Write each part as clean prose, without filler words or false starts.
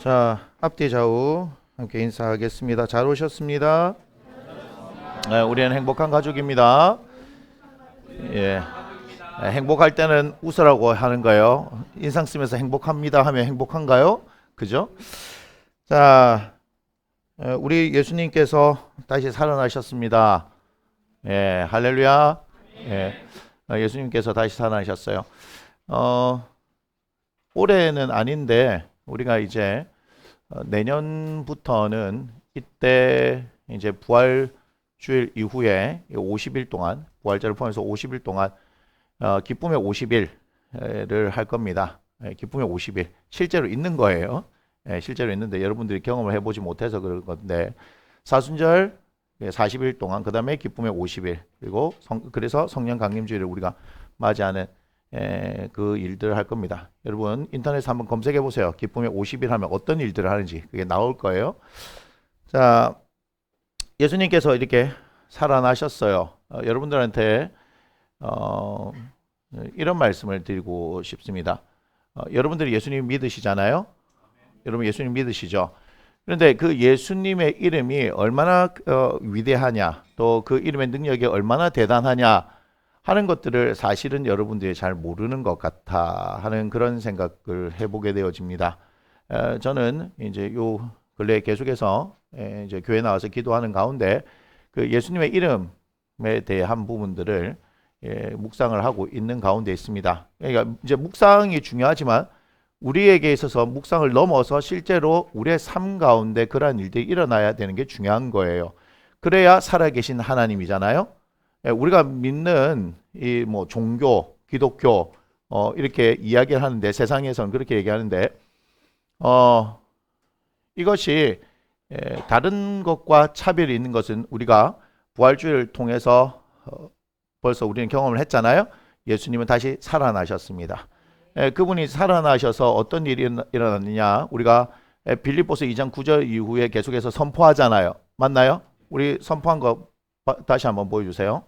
자, 앞뒤 좌우 함께 인사하겠습니다. 잘 오셨습니다. 네, 우리는 행복한 가족입니다. 예, 행복할 때는 웃으라고 하는 거예요. 인상 쓰면서 행복합니다 하면 행복한가요? 그죠? 자, 우리 예수님께서 다시 살아나셨습니다. 예, 할렐루야. 예, 예수님께서 다시 살아나셨어요. 올해는 아닌데 우리가 이제 내년부터는 이때 이제 부활주일 이후에 50일 동안 부활절을 포함해서 50일 동안 기쁨의 50일을 할 겁니다. 기쁨의 50일 실제로 있는 거예요. 실제로 있는데 여러분들이 경험을 해보지 못해서 그런 건데 사순절 40일 동안 그 다음에 기쁨의 50일 그리고 그래서 성령 강림주일을 우리가 맞이하는 그 일들을 할 겁니다. 여러분 인터넷에 한번 검색해 보세요. 기쁨의 50일 하면 어떤 일들을 하는지 그게 나올 거예요. 자, 예수님께서 이렇게 살아나셨어요. 여러분들한테 이런 말씀을 드리고 싶습니다. 여러분들이 예수님 믿으시잖아요. 여러분 예수님 믿으시죠? 그런데 그 예수님의 이름이 얼마나 위대하냐, 또 그 이름의 능력이 얼마나 대단하냐 하는 것들을 사실은 여러분들이 잘 모르는 것 같아 하는 그런 생각을 해보게 되어집니다. 저는 이제 요 근래 계속해서 이제 교회 나와서 기도하는 가운데 그 예수님의 이름에 대한 부분들을 묵상을 하고 있는 가운데 있습니다. 그러니까 이제 묵상이 중요하지만 우리에게 있어서 묵상을 넘어서 실제로 우리의 삶 가운데 그러한 일들이 일어나야 되는 게 중요한 거예요. 그래야 살아계신 하나님이잖아요. 우리가 믿는 이 뭐 종교, 기독교 이렇게 이야기를 하는데 세상에서는 그렇게 얘기하는데 이것이 다른 것과 차별이 있는 것은 우리가 부활주의를 통해서 벌써 우리는 경험을 했잖아요. 예수님은 다시 살아나셨습니다. 그분이 살아나셔서 어떤 일이 일어났느냐 우리가 빌립보서 2장 9절 이후에 계속해서 선포하잖아요. 맞나요? 우리 선포한 거 다시 한번 보여주세요.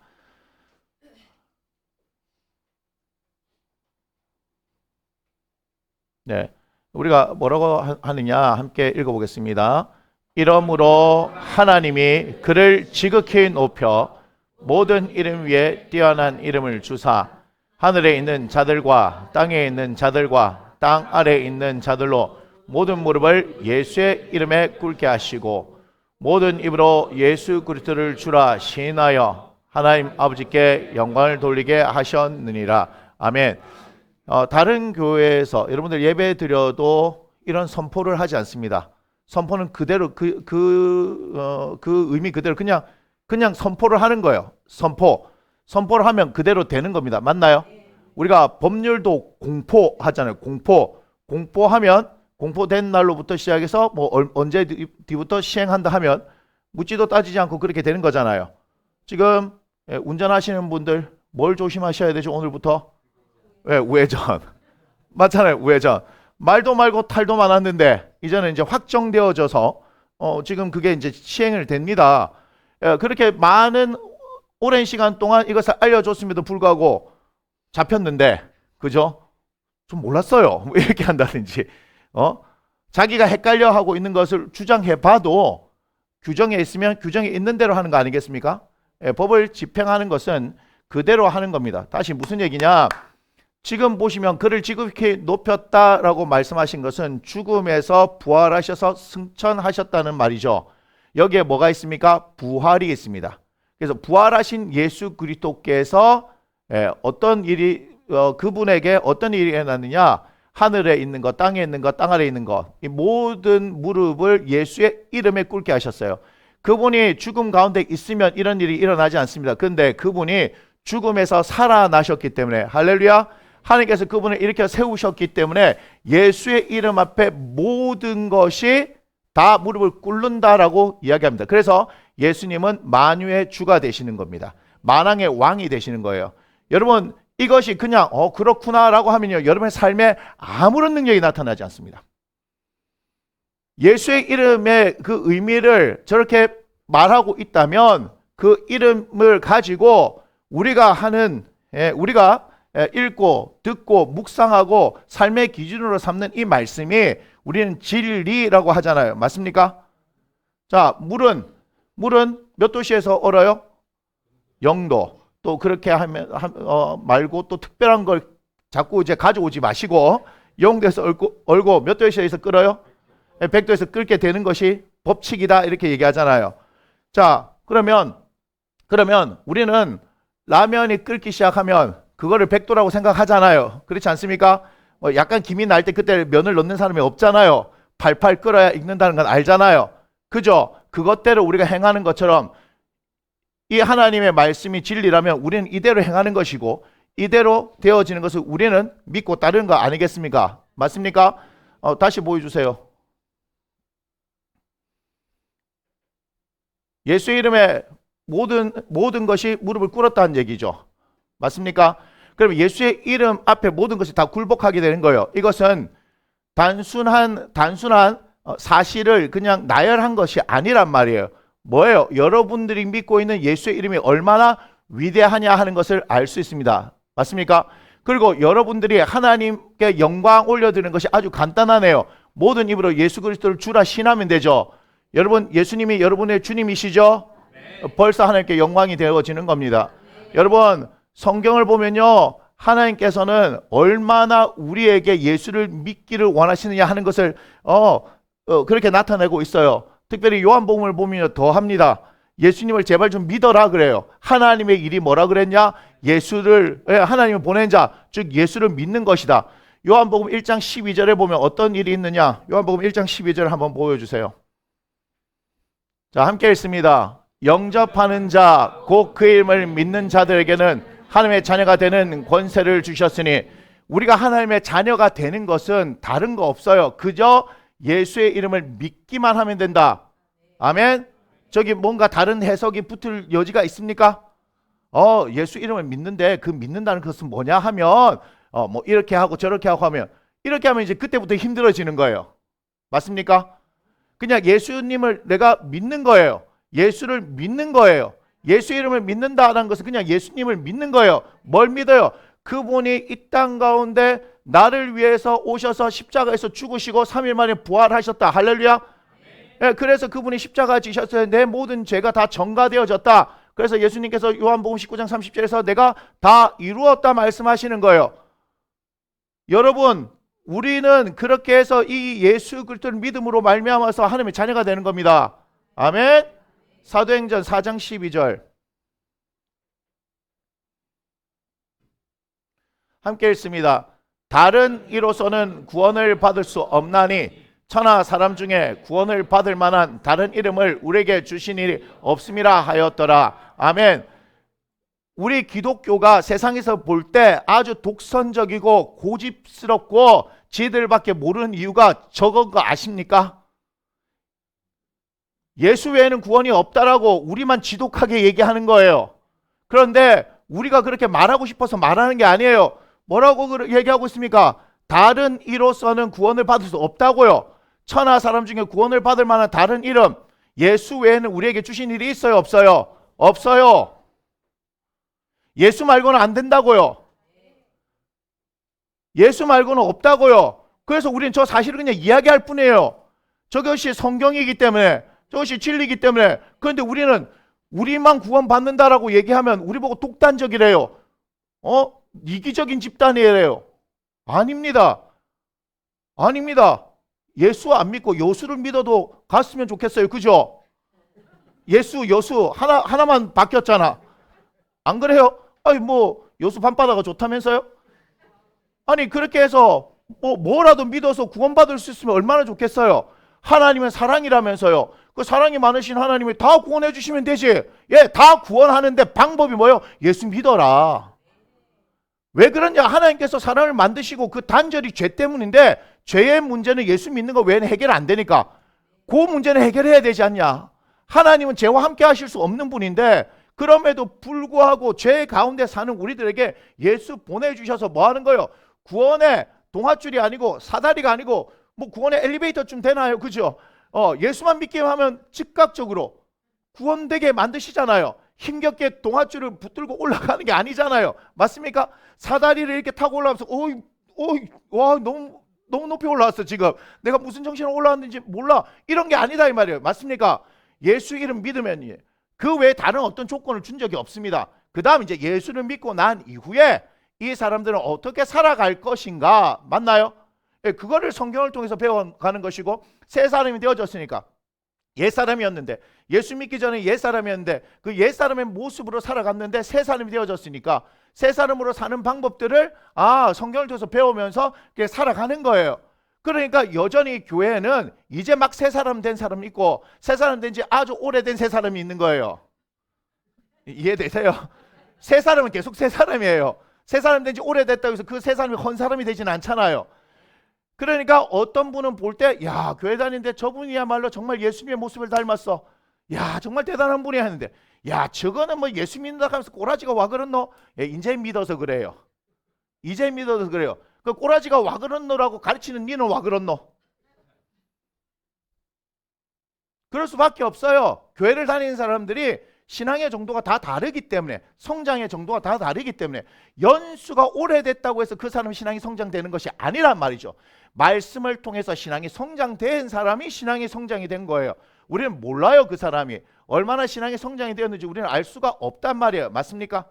네, 우리가 뭐라고 하느냐 함께 읽어보겠습니다. 이러므로 하나님이 그를 지극히 높여 모든 이름 위에 뛰어난 이름을 주사 하늘에 있는 자들과 땅에 있는 자들과 땅 아래에 있는 자들로 모든 무릎을 예수의 이름에 꿇게 하시고 모든 입으로 예수 그리스도를 주라 시인하여 하나님 아버지께 영광을 돌리게 하셨느니라. 아멘. 다른 교회에서 여러분들 예배 드려도 이런 선포를 하지 않습니다. 선포는 그대로 그 의미 그대로 그냥 선포를 하는 거예요. 선포를 하면 그대로 되는 겁니다. 맞나요? 우리가 법률도 공포하잖아요. 공포하면 공포된 날로부터 시작해서 뭐 언제 뒤부터 시행한다 하면 묻지도 따지지 않고 그렇게 되는 거잖아요. 지금 운전하시는 분들 뭘 조심하셔야 되죠? 오늘부터 우회전 맞잖아요. 우회전 말도 말고 탈도 많았는데 이제는 이제 확정되어져서 지금 그게 이제 시행을 됩니다. 그렇게 많은 오랜 시간 동안 이것을 알려줬음에도 불구하고 잡혔는데 그죠? 좀 몰랐어요. 이렇게 한다든지 자기가 헷갈려 하고 있는 것을 주장해 봐도 규정에 있으면 규정에 있는 대로 하는 거 아니겠습니까? 법을 집행하는 것은 그대로 하는 겁니다. 다시 무슨 얘기냐? 지금 보시면 그를 지극히 높였다라고 말씀하신 것은 죽음에서 부활하셔서 승천하셨다는 말이죠. 여기에 뭐가 있습니까? 부활이 있습니다. 그래서 부활하신 예수 그리스도께서 어떤 일이 그분에게 어떤 일이 일어났느냐? 하늘에 있는 것, 땅에 있는 것, 땅 아래에 있는 것, 이 모든 무릎을 예수의 이름에 꿇게 하셨어요. 그분이 죽음 가운데 있으면 이런 일이 일어나지 않습니다. 그런데 그분이 죽음에서 살아나셨기 때문에 할렐루야, 하나님께서 그분을 일으켜 세우셨기 때문에 예수의 이름 앞에 모든 것이 다 무릎을 꿇는다라고 이야기합니다. 그래서 예수님은 만유의 주가 되시는 겁니다. 만왕의 왕이 되시는 거예요. 여러분 이것이 그냥 그렇구나라고 하면요 여러분의 삶에 아무런 능력이 나타나지 않습니다. 예수의 이름의 그 의미를 저렇게 말하고 있다면 그 이름을 가지고 우리가 읽고 듣고 묵상하고 삶의 기준으로 삼는 이 말씀이 우리는 진리라고 하잖아요. 맞습니까? 자, 물은 몇 도시에서 얼어요? 0도. 또 그렇게 하면 말고 또 특별한 걸 자꾸 이제 가져오지 마시고 0도에서 얼고 몇 도시에서 끓어요? 100도에서 끓게 되는 것이 법칙이다 이렇게 얘기하잖아요. 자, 그러면 우리는 라면이 끓기 시작하면 그거를 100도라고 생각하잖아요. 그렇지 않습니까? 약간 김이 날 때 그때 면을 넣는 사람이 없잖아요. 팔팔 끓어야 익는다는 건 알잖아요. 그죠? 그것대로 우리가 행하는 것처럼 이 하나님의 말씀이 진리라면 우리는 이대로 행하는 것이고 이대로 되어지는 것을 우리는 믿고 따르는 거 아니겠습니까? 맞습니까? 다시 보여주세요. 예수의 이름에 모든 것이 무릎을 꿇었다는 얘기죠. 맞습니까? 그럼 예수의 이름 앞에 모든 것이 다 굴복하게 되는 거예요. 이것은 단순한 사실을 그냥 나열한 것이 아니란 말이에요. 뭐예요? 여러분들이 믿고 있는 예수의 이름이 얼마나 위대하냐 하는 것을 알 수 있습니다. 맞습니까? 그리고 여러분들이 하나님께 영광 올려드리는 것이 아주 간단하네요. 모든 입으로 예수 그리스도를 주라 신하면 되죠. 여러분, 예수님이 여러분의 주님이시죠? 네. 벌써 하나님께 영광이 되어지는 겁니다. 네. 여러분, 성경을 보면요, 하나님께서는 얼마나 우리에게 예수를 믿기를 원하시느냐 하는 것을 그렇게 나타내고 있어요. 특별히 요한복음을 보면 더 합니다. 예수님을 제발 좀 믿어라 그래요. 하나님의 일이 뭐라 그랬냐? 하나님을 보낸 자, 즉 예수를 믿는 것이다. 요한복음 1장 12절에 보면 어떤 일이 있느냐? 요한복음 1장 12절 한번 보여주세요. 자, 함께 읽습니다. 영접하는 자, 곧 그 이름을 믿는 자들에게는 하나님의 자녀가 되는 권세를 주셨으니, 우리가 하나님의 자녀가 되는 것은 다른 거 없어요. 그저 예수의 이름을 믿기만 하면 된다. 아멘. 저기 뭔가 다른 해석이 붙을 여지가 있습니까? 예수 이름을 믿는데 그 믿는다는 것은 뭐냐 하면 뭐 이렇게 하고 저렇게 하고 하면, 이렇게 하면 이제 그때부터 힘들어지는 거예요. 맞습니까? 그냥 예수님을 내가 믿는 거예요. 예수를 믿는 거예요. 예수 이름을 믿는다는 것은 그냥 예수님을 믿는 거예요. 뭘 믿어요? 그분이 이 땅 가운데 나를 위해서 오셔서 십자가에서 죽으시고 3일 만에 부활하셨다. 할렐루야. 네, 그래서 그분이 십자가 지셨어요. 내 모든 죄가 다 전가되어졌다. 그래서 예수님께서 요한복음 19장 30절에서 내가 다 이루었다 말씀하시는 거예요. 여러분, 우리는 그렇게 해서 이 예수 그리스도를 믿음으로 말미암아서 하나님의 자녀가 되는 겁니다. 아멘. 사도행전 4장 12절 함께 읽습니다. 다른 이로서는 구원을 받을 수 없나니 천하 사람 중에 구원을 받을 만한 다른 이름을 우리에게 주신 일이 없음이라 하였더라. 아멘. 우리 기독교가 세상에서 볼 때 아주 독선적이고 고집스럽고 지들밖에 모르는 이유가 저건 거 아십니까? 예수 외에는 구원이 없다라고 우리만 지독하게 얘기하는 거예요. 그런데 우리가 그렇게 말하고 싶어서 말하는 게 아니에요. 뭐라고 얘기하고 있습니까? 다른 이로서는 구원을 받을 수 없다고요. 천하 사람 중에 구원을 받을 만한 다른 이름, 예수 외에는 우리에게 주신 일이 있어요? 없어요? 없어요. 예수 말고는 안 된다고요. 예수 말고는 없다고요. 그래서 우리는 저 사실을 그냥 이야기할 뿐이에요. 저것이 성경이기 때문에, 저것이 진리이기 때문에. 그런데 우리는 우리만 구원받는다라고 얘기하면 우리 보고 독단적이래요. 이기적인 집단이래요. 아닙니다. 아닙니다. 예수 안 믿고 여수를 믿어도 갔으면 좋겠어요. 그죠? 예수, 여수 하나만 바뀌었잖아. 안 그래요? 아니 뭐 여수 밤바다가 좋다면서요? 아니 그렇게 해서 뭐라도 믿어서 구원받을 수 있으면 얼마나 좋겠어요. 하나님은 사랑이라면서요. 그 사랑이 많으신 하나님이 다 구원해 주시면 되지. 예, 다 구원하는데 방법이 뭐예요? 예수 믿어라. 왜 그러냐? 하나님께서 사람을 만드시고 그 단절이 죄 때문인데, 죄의 문제는 예수 믿는 거 외에는 해결 안 되니까 그 문제는 해결해야 되지 않냐. 하나님은 죄와 함께 하실 수 없는 분인데 그럼에도 불구하고 죄 가운데 사는 우리들에게 예수 보내주셔서 뭐 하는 거예요? 구원의 동아줄이 아니고 사다리가 아니고 뭐 구원의 엘리베이터쯤 되나요? 그죠? 예수만 믿기만 하면 즉각적으로 구원되게 만드시잖아요. 힘겹게 동아줄을 붙들고 올라가는 게 아니잖아요. 맞습니까? 사다리를 이렇게 타고 올라가면서 와 너무 너무 높이 올라왔어. 지금 내가 무슨 정신으로 올라왔는지 몰라. 이런 게 아니다 이 말이에요. 맞습니까? 예수 이름 믿으면 그 외에 다른 어떤 조건을 준 적이 없습니다. 그 다음 이제 예수를 믿고 난 이후에 이 사람들은 어떻게 살아갈 것인가, 맞나요? 예, 그거를 성경을 통해서 배워가는 것이고, 새 사람이 되어졌으니까 옛 사람이었는데, 예수 믿기 전에 옛 사람이었는데 그 옛 사람의 모습으로 살아갔는데 새 사람이 되어졌으니까 새 사람으로 사는 방법들을 성경을 통해서 배우면서 살아가는 거예요. 그러니까 여전히 교회는 이제 막 새 사람 된 사람이 있고 새 사람 된 지 아주 오래된 새 사람이 있는 거예요. 이해되세요? 새 사람은 계속 새 사람이에요. 새 사람 된 지 오래됐다고 해서 그 새 사람이 헌 사람이 되지는 않잖아요. 그러니까 어떤 분은 볼 때, 야, 교회 다니는데 저분이야말로 정말 예수님의 모습을 닮았어. 야, 정말 대단한 분이야 하는데, 야, 저거는 뭐 예수 믿는다 하면서 꼬라지가 와 그렇노? 예, 이제 믿어서 그래요. 이제 믿어서 그래요. 그 꼬라지가 와 그렇노라고 가르치는 니는 와 그렇노? 그럴 수밖에 없어요. 교회를 다니는 사람들이 신앙의 정도가 다 다르기 때문에, 성장의 정도가 다 다르기 때문에, 연수가 오래됐다고 해서 그 사람 신앙이 성장되는 것이 아니란 말이죠. 말씀을 통해서 신앙이 성장된 사람이 신앙이 성장이 된 거예요. 우리는 몰라요. 그 사람이 얼마나 신앙이 성장이 되었는지 우리는 알 수가 없단 말이에요. 맞습니까?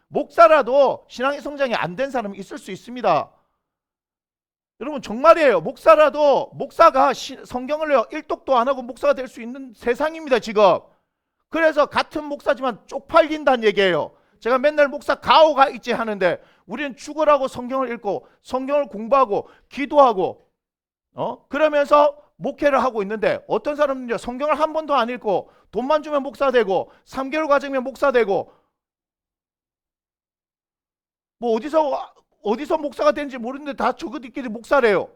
목사라도 신앙이 성장이 안 된 사람이 있을 수 있습니다. 여러분 정말이에요. 목사라도 목사가 성경을 일독도 안 하고 목사가 될 수 있는 세상입니다 지금. 그래서 같은 목사지만 쪽팔린다는 얘기예요. 제가 맨날 목사 가오가 있지 하는데 우리는 죽으라고 성경을 읽고 성경을 공부하고 기도하고 그러면서 목회를 하고 있는데, 어떤 사람은요 성경을 한 번도 안 읽고 돈만 주면 목사 되고 3개월 과정이면 목사 되고 뭐 어디서 목사가 되는지 모르는데 다 저것들끼리 목사래요.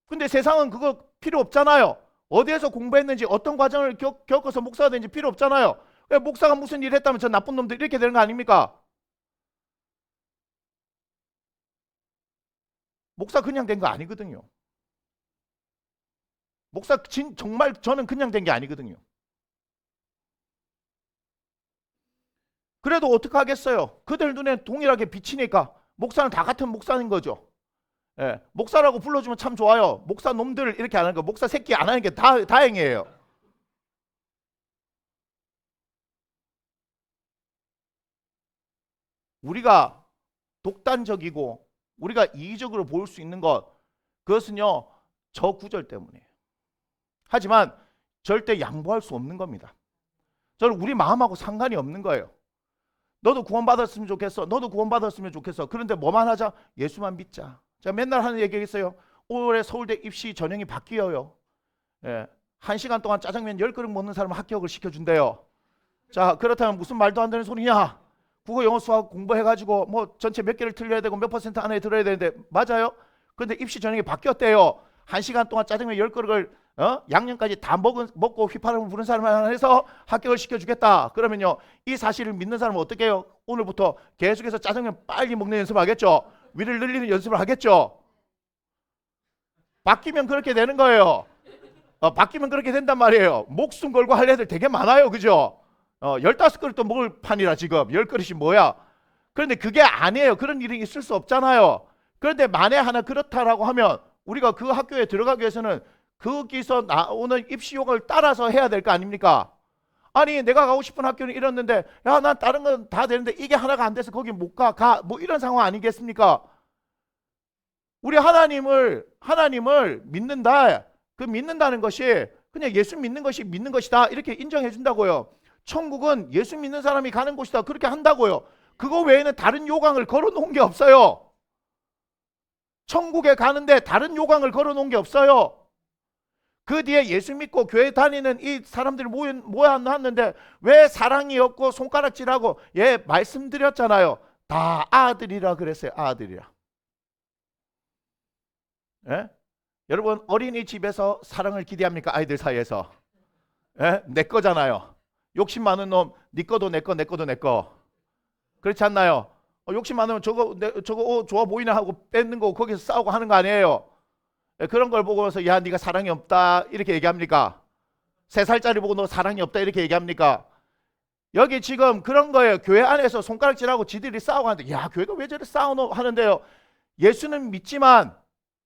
근데 세상은 그거 필요 없잖아요. 어디에서 공부했는지 어떤 과정을 겪어서 목사가 되는지 필요 없잖아요. 목사가 무슨 일 했다면 저 나쁜 놈들 이렇게 되는 거 아닙니까? 목사 그냥 된 거 아니거든요. 목사 정말 저는 그냥 된 게 아니거든요. 그래도 어떻게 하겠어요? 그들 눈에 동일하게 비치니까 목사는 다 같은 목사인 거죠. 예, 목사라고 불러주면 참 좋아요. 목사 놈들 이렇게 안 하는 거, 목사 새끼 안 하는 게 다행이에요. 우리가 독단적이고 우리가 이의적으로 볼 수 있는 것, 그것은요 저 구절 때문이에요. 하지만 절대 양보할 수 없는 겁니다. 저는 우리 마음하고 상관이 없는 거예요. 너도 구원받았으면 좋겠어. 너도 구원받았으면 좋겠어. 그런데 뭐만 하자? 예수만 믿자. 제가 맨날 하는 얘기가 있어요. 올해 서울대 입시 전형이 바뀌어요. 예, 1시간 동안 짜장면 10그릇 먹는 사람은 합격을 시켜준대요. 자, 그렇다면 무슨 말도 안 되는 소리냐? 국어, 영어, 수학 공부해가지고 뭐 전체 몇 개를 틀려야 되고 몇 퍼센트 안에 들어야 되는데, 맞아요? 그런데 입시 전형이 바뀌었대요. 1시간 동안 짜장면 10그릇을 양념까지 다 먹고 휘파람을 부는 사람만 해서 합격을 시켜주겠다. 그러면요 이 사실을 믿는 사람은 어떻게 해요? 오늘부터 계속해서 짜장면 빨리 먹는 연습을 하겠죠. 위를 늘리는 연습을 하겠죠. 바뀌면 그렇게 되는 거예요. 바뀌면 그렇게 된단 말이에요. 목숨 걸고 할 애들 되게 많아요. 그죠? 15그릇도 먹을 판이라 지금 10그릇이 뭐야. 그런데 그게 아니에요. 그런 일이 있을 수 없잖아요. 그런데 만에 하나 그렇다라고 하면 우리가 그 학교에 들어가기 위해서는 거기서 나오는 입시 요강을 따라서 해야 될 거 아닙니까? 아니 내가 가고 싶은 학교는 이랬는데 야 난 다른 건 다 되는데 이게 하나가 안 돼서 거기 못 가 뭐 이런 상황 아니겠습니까? 우리 하나님을 믿는다. 그 믿는다는 것이 그냥 예수 믿는 것이 믿는 것이다 이렇게 인정해 준다고요. 천국은 예수 믿는 사람이 가는 곳이다 그렇게 한다고요. 그거 외에는 다른 요강을 걸어 놓은 게 없어요. 천국에 가는데 다른 요강을 걸어 놓은 게 없어요. 그 뒤에 예수 믿고 교회 다니는 이 사람들이 모여놨는데 왜 사랑이 없고 손가락질하고, 예 말씀드렸잖아요. 다 아들이라 그랬어요. 아들이라. 예? 여러분 어린이집에서 사랑을 기대합니까? 아이들 사이에서. 예? 내 거잖아요. 욕심 많은 놈 네 거도 내 거 내 거도 내 거. 그렇지 않나요? 욕심 많으면 저거 좋아 보이나 하고 뺏는 거 거기서 싸우고 하는 거 아니에요? 그런 걸 보고서 야 네가 사랑이 없다 이렇게 얘기합니까? 3살짜리 보고 너 사랑이 없다 이렇게 얘기합니까? 여기 지금 그런 거예요. 교회 안에서 손가락질하고 지들이 싸우고 하는데 야 교회가 왜 저래 싸우노 하는데요. 예수는 믿지만,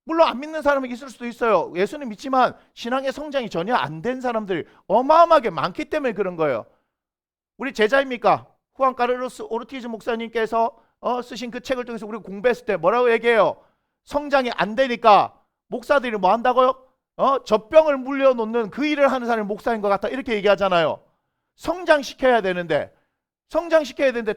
물론 안 믿는 사람이 있을 수도 있어요. 예수는 믿지만 신앙의 성장이 전혀 안 된 사람들이 어마어마하게 많기 때문에 그런 거예요. 우리 제자입니까? 후안 카를로스 오르티즈 목사님께서 쓰신 그 책을 통해서 우리가 공부했을 때 뭐라고 얘기해요? 성장이 안 되니까 목사들이 뭐 한다고요? 젖병을 물려놓는 그 일을 하는 사람이 목사인 것 같다, 이렇게 얘기하잖아요. 성장시켜야 되는데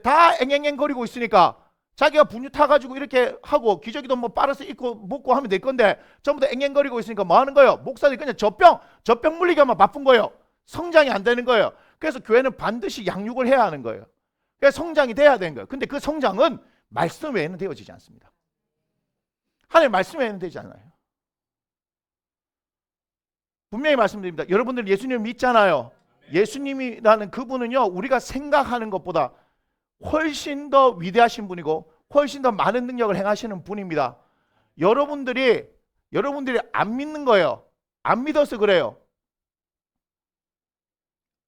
다 앵앵앵거리고 있으니까 자기가 분유 타가지고 이렇게 하고 기저귀도 뭐 빨아서 입고 먹고 하면 될 건데 전부 다 앵앵거리고 있으니까 뭐 하는 거예요? 목사들이 그냥 젖병 물리게 하면 바쁜 거예요. 성장이 안 되는 거예요. 그래서 교회는 반드시 양육을 해야 하는 거예요. 그래서 성장이 돼야 되는 거예요. 근데 그 성장은 말씀 외에는 되어지지 않습니다. 하나님 말씀 외에는 되지 않아요. 분명히 말씀드립니다. 여러분들 예수님을 믿잖아요. 예수님이라는 그분은요, 우리가 생각하는 것보다 훨씬 더 위대하신 분이고 훨씬 더 많은 능력을 행하시는 분입니다. 여러분들이 안 믿는 거예요. 안 믿어서 그래요.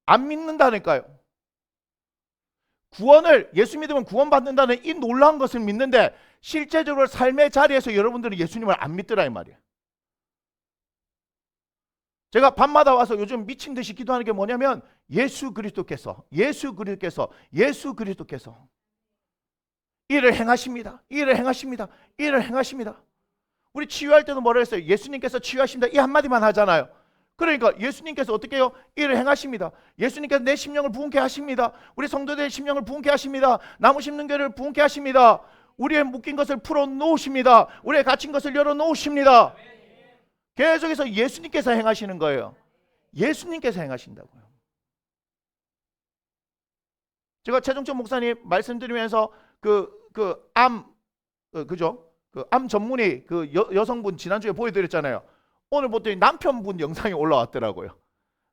안 믿는다니까요. 예수 믿으면 구원받는다는 이 놀라운 것을 믿는데 실제적으로 삶의 자리에서 여러분들은 예수님을 안 믿더라 이 말이에요. 제가 밤마다 와서 요즘 미친 듯이 기도하는 게 뭐냐면 예수 그리스도께서 일을 행하십니다. 우리 치유할 때도 뭐라 했어요? 예수님께서 치유하십니다. 이 한마디만 하잖아요. 그러니까 예수님께서 어떻게 해요? 일을 행하십니다. 예수님께서 내 심령을 부흥케 하십니다. 우리 성도들의 심령을 부흥케 하십니다. 나무 심는 교회를 부흥케 하십니다. 우리의 묶인 것을 풀어 놓으십니다. 우리의 갇힌 것을 열어 놓으십니다. 계속해서 예수님께서 행하시는 거예요. 예수님께서 행하신다고요. 제가 최종철 목사님 말씀드리면서 암 전문의 여성분 지난주에 보여드렸잖아요. 오늘 보더니 남편분 영상이 올라왔더라고요.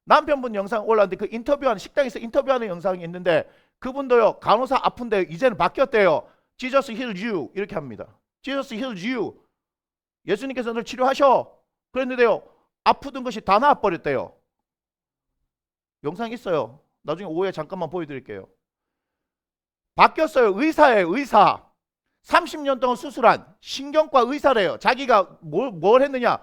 남편분 영상 올라왔는데 그 인터뷰하는, 식당에서 인터뷰하는 영상이 있는데 그분도요, 간호사 아픈데 이제는 바뀌었대요. Jesus heals you 이렇게 합니다. Jesus heals you. 예수님께서 널 치료하셔. 그랬는데요, 아프던 것이 다 나아버렸대요. 영상 있어요. 나중에 오후에 잠깐만 보여드릴게요. 바뀌었어요. 의사예요. 의사. 30년 동안 수술한 신경과 의사래요. 자기가 뭘 했느냐,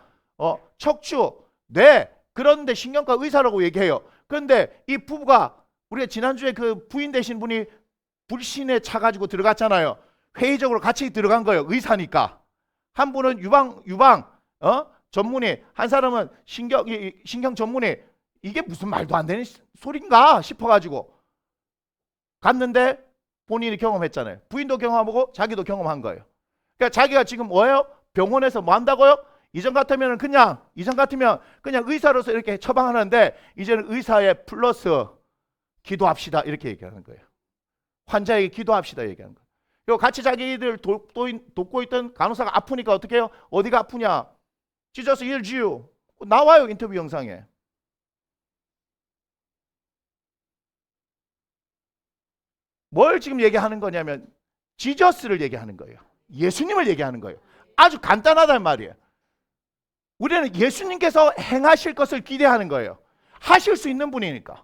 척추, 뇌, 그런데 신경과 의사라고 얘기해요. 그런데 이 부부가, 우리가 지난주에 그 부인 되신 분이 불신에 차가지고 들어갔잖아요. 회의적으로 같이 들어간 거예요. 의사니까. 한 분은 유방 전문의, 한 사람은 신경 전문의. 이게 무슨 말도 안 되는 소린가 싶어가지고 갔는데 본인이 경험했잖아요. 부인도 경험하고 자기도 경험한 거예요. 그러니까 자기가 지금 뭐예요? 병원에서 뭐 한다고요? 이전 같으면 그냥 의사로서 이렇게 처방하는데 이제는 의사의 플러스 기도합시다 이렇게 얘기하는 거예요. 환자에게 기도합시다 얘기하는 거예요. 그리고 같이 자기들 돕고 있던 간호사가 아프니까 어떻게 해요? 어디가 아프냐? Jesus heals you. 나와요, 인터뷰 영상에. 뭘 지금 얘기하는 거냐면 지저스를 얘기하는 거예요. 예수님을 얘기하는 거예요. 아주 간단하단 말이에요. 우리는 예수님께서 행하실 것을 기대하는 거예요. 하실 수 있는 분이니까.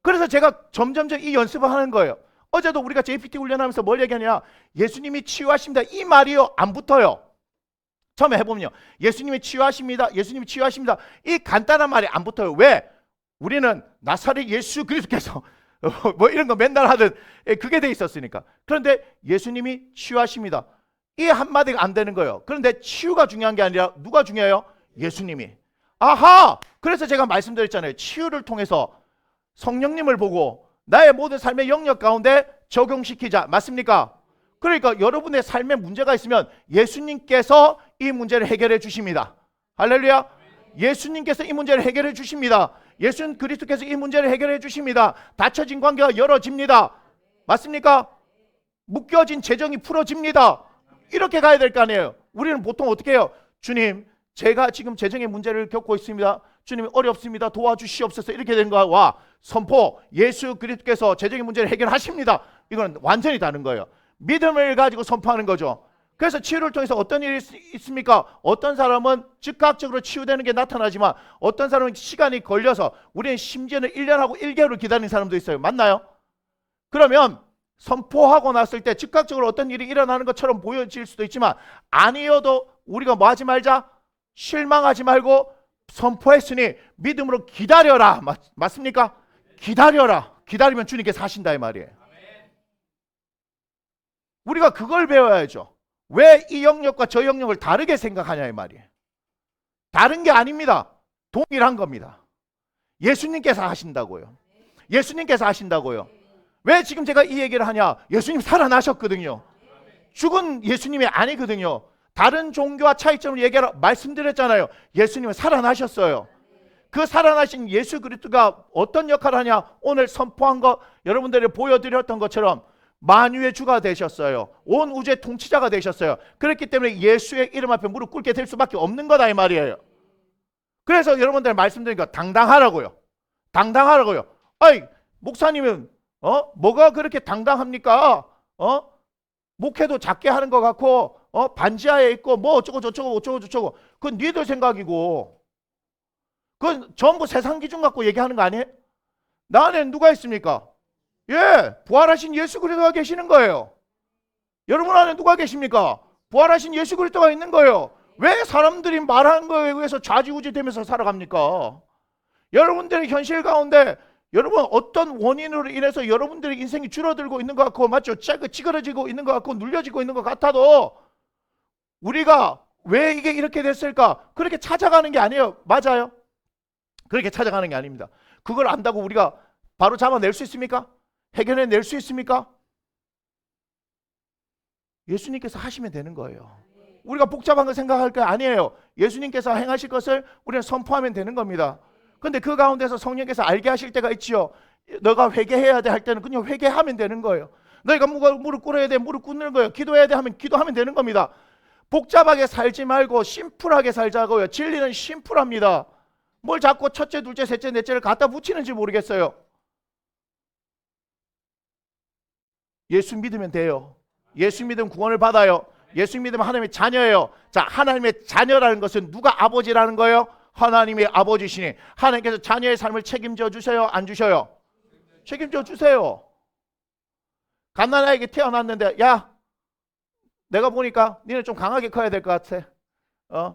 그래서 제가 점점 이 연습을 하는 거예요. 어제도 우리가 JPT 훈련하면서 뭘 얘기하냐, 예수님이 치유하십니다 이 말이요 안 붙어요. 처음에 해보면요, 예수님이 치유하십니다 이 간단한 말이 안 붙어요. 왜? 우리는 나사렛 예수 그리스도께서 뭐 이런 거 맨날 하던 그게 돼 있었으니까. 그런데 예수님이 치유하십니다 이 한마디가 안 되는 거예요. 그런데 치유가 중요한 게 아니라 누가 중요해요? 예수님이. 아하! 그래서 제가 말씀드렸잖아요. 치유를 통해서 성령님을 보고 나의 모든 삶의 영역 가운데 적용시키자. 맞습니까? 그러니까 여러분의 삶에 문제가 있으면 예수님께서 이 문제를 해결해 주십니다. 할렐루야. 예수님께서 이 문제를 해결해 주십니다. 예수 그리스도께서 이 문제를 해결해 주십니다. 닫혀진 관계가 열어집니다. 맞습니까? 묶여진 재정이 풀어집니다. 이렇게 가야 될 거 아니에요. 우리는 보통 어떻게 해요? 주님, 제가 지금 재정의 문제를 겪고 있습니다. 주님, 어렵습니다. 도와주시옵소서. 이렇게 된 거와 선포, 예수 그리스도께서 재정의 문제를 해결하십니다. 이건 완전히 다른 거예요. 믿음을 가지고 선포하는 거죠. 그래서 치유를 통해서 어떤 일이 있습니까? 어떤 사람은 즉각적으로 치유되는 게 나타나지만 어떤 사람은 시간이 걸려서, 우리는 심지어는 1년하고 1개월을 기다리는 사람도 있어요. 맞나요? 그러면 선포하고 났을 때 즉각적으로 어떤 일이 일어나는 것처럼 보여질 수도 있지만 아니어도 우리가 뭐 하지 말자? 실망하지 말고 선포했으니 믿음으로 기다려라. 맞습니까? 기다려라. 기다리면 주님께서 하신다 이 말이에요. 우리가 그걸 배워야죠. 왜 이 영역과 저 영역을 다르게 생각하냐 이 말이에요. 다른 게 아닙니다. 동일한 겁니다. 예수님께서 하신다고요. 예수님께서 하신다고요. 왜 지금 제가 이 얘기를 하냐? 예수님 살아나셨거든요. 죽은 예수님이 아니거든요. 다른 종교와 차이점을 얘기하라 말씀드렸잖아요. 예수님은 살아나셨어요. 그 살아나신 예수 그리스도가 어떤 역할을 하냐? 오늘 선포한 거 여러분들이 보여드렸던 것처럼 만유의 주가 되셨어요. 온 우주의 통치자가 되셨어요. 그렇기 때문에 예수의 이름 앞에 무릎 꿇게 될 수밖에 없는 거다 이 말이에요. 그래서 여러분들 말씀드리니까 당당하라고요. 당당하라고요. 아이 목사님은 뭐가 그렇게 당당합니까? 목회도 작게 하는 것 같고 반지하에 있고 뭐 어쩌고 저쩌고 그건 니들 생각이고 그건 전부 세상 기준 갖고 얘기하는 거 아니에요? 나 안에는 누가 있습니까? 예, 부활하신 예수 그리스도가 계시는 거예요. 여러분 안에 누가 계십니까? 부활하신 예수 그리스도가 있는 거예요. 왜 사람들이 말하는 거에 의해서 좌지우지 되면서 살아갑니까? 여러분들의 현실 가운데 여러분 어떤 원인으로 인해서 여러분들의 인생이 줄어들고 있는 것 같고 맞죠? 찌그러지고 있는 것 같고 눌려지고 있는 것 같아도 우리가 왜 이게 이렇게 됐을까? 그렇게 찾아가는 게 아니에요. 맞아요? 그렇게 찾아가는 게 아닙니다. 그걸 안다고 우리가 바로 잡아낼 수 있습니까? 해결해낼 수 있습니까? 예수님께서 하시면 되는 거예요. 우리가 복잡한 거 생각할 게 아니에요. 예수님께서 행하실 것을 우리는 선포하면 되는 겁니다. 근데 그 가운데서 성령께서 알게 하실 때가 있지요. 너가 회개해야 돼 할 때는 그냥 회개하면 되는 거예요. 너희가 무릎 꿇어야 돼 무릎 꿇는 거예요. 기도해야 돼 하면 기도하면 되는 겁니다. 복잡하게 살지 말고 심플하게 살자고요. 진리는 심플합니다. 뭘 자꾸 첫째, 둘째, 셋째, 넷째를 갖다 붙이는지 모르겠어요. 예수 믿으면 돼요. 예수 믿으면 구원을 받아요. 예수 믿으면 하나님의 자녀예요. 자, 하나님의 자녀라는 것은 누가 아버지라는 거예요? 하나님의 아버지시니 하나님께서 자녀의 삶을 책임져 주세요? 안 주셔요? 책임져 주세요. 갓난아이에게 태어났는데 야 내가 보니까 니는 좀 강하게 커야 될 것 같아.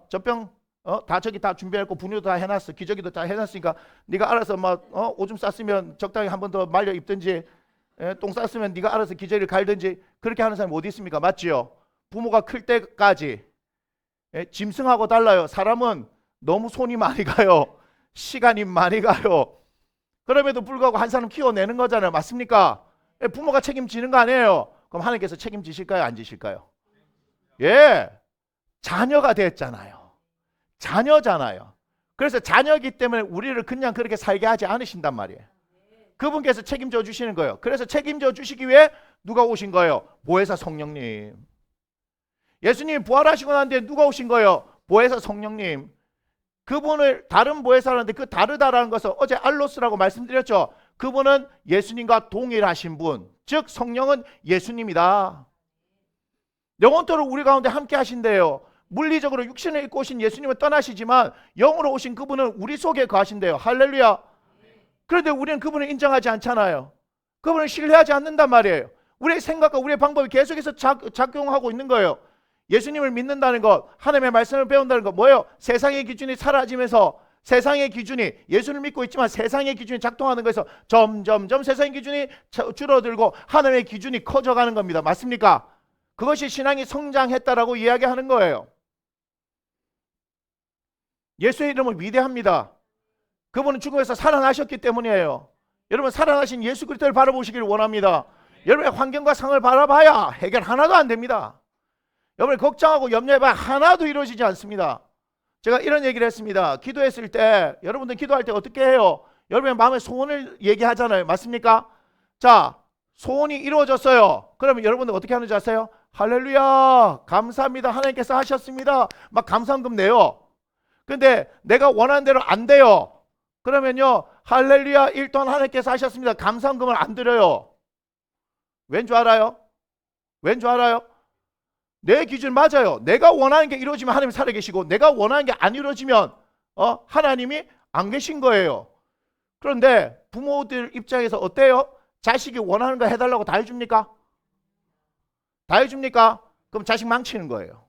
젖병 다 저기 다 준비했고 분유도 다 해놨어. 기저귀도 다 해놨으니까 네가 알아서 막 오줌 쌌으면 적당히 한 번 더 말려 입든지 똥 쌌으면 네가 알아서 기저귀를 갈든지 그렇게 하는 사람이 어디 있습니까? 맞지요? 부모가 클 때까지 짐승하고 달라요. 사람은 너무 손이 많이 가요. 시간이 많이 가요. 그럼에도 불구하고 한 사람 키워내는 거잖아요. 맞습니까? 부모가 책임지는 거 아니에요. 그럼 하나님께서 책임지실까요? 안 지실까요? 예, 자녀가 됐잖아요. 자녀잖아요. 그래서 자녀이기 때문에 우리를 그냥 그렇게 살게 하지 않으신단 말이에요. 그분께서 책임져 주시는 거예요. 그래서 책임져 주시기 위해 누가 오신 거예요? 보혜사 성령님. 예수님이 부활하시고 난 뒤에 누가 오신 거예요? 보혜사 성령님. 그분을 다른 보혜사라는데 그 다르다라는 것은 어제 알로스라고 말씀드렸죠. 그분은 예수님과 동일하신 분, 즉 성령은 예수님이다. 영원토록 우리 가운데 함께 하신대요. 물리적으로 육신을 입고 오신 예수님은 떠나시지만 영으로 오신 그분은 우리 속에 거하신대요. 할렐루야. 그런데 우리는 그분을 인정하지 않잖아요. 그분을 신뢰하지 않는단 말이에요. 우리의 생각과 우리의 방법이 계속해서 작용하고 있는 거예요. 예수님을 믿는다는 것, 하나님의 말씀을 배운다는 것 뭐예요? 세상의 기준이 사라지면서 세상의 기준이 예수를 믿고 있지만 세상의 기준이 작동하는 거에서 점점점 세상의 기준이 줄어들고 하나님의 기준이 커져가는 겁니다. 맞습니까? 그것이 신앙이 성장했다라고 이야기하는 거예요. 예수의 이름은 위대합니다. 그분은 죽음에서 살아나셨기 때문이에요. 여러분 살아나신 예수 그리스도를 바라보시기를 원합니다. 여러분의 환경과 상황을 바라봐야 해결 하나도 안 됩니다. 여러분이 걱정하고 염려해봐야 하나도 이루어지지 않습니다. 제가 이런 얘기를 했습니다. 기도했을 때 여러분들 기도할 때 어떻게 해요? 여러분의 마음의 소원을 얘기하잖아요. 맞습니까? 자, 소원이 이루어졌어요. 그러면 여러분들 어떻게 하는지 아세요? 할렐루야 감사합니다. 하나님께서 하셨습니다. 막 감사함금 내요. 근데 내가 원하는 대로 안 돼요. 그러면요 할렐루야 1돈 하나님께서 하셨습니다. 감사함금을 안 드려요. 왠 줄 알아요? 왠 줄 알아요? 내 기준 맞아요. 내가 원하는 게 이루어지면 하나님이 살아계시고 내가 원하는 게 안 이루어지면 하나님이 안 계신 거예요. 그런데 부모들 입장에서 어때요? 자식이 원하는 거 해달라고 다 해줍니까? 다 해줍니까? 그럼 자식 망치는 거예요.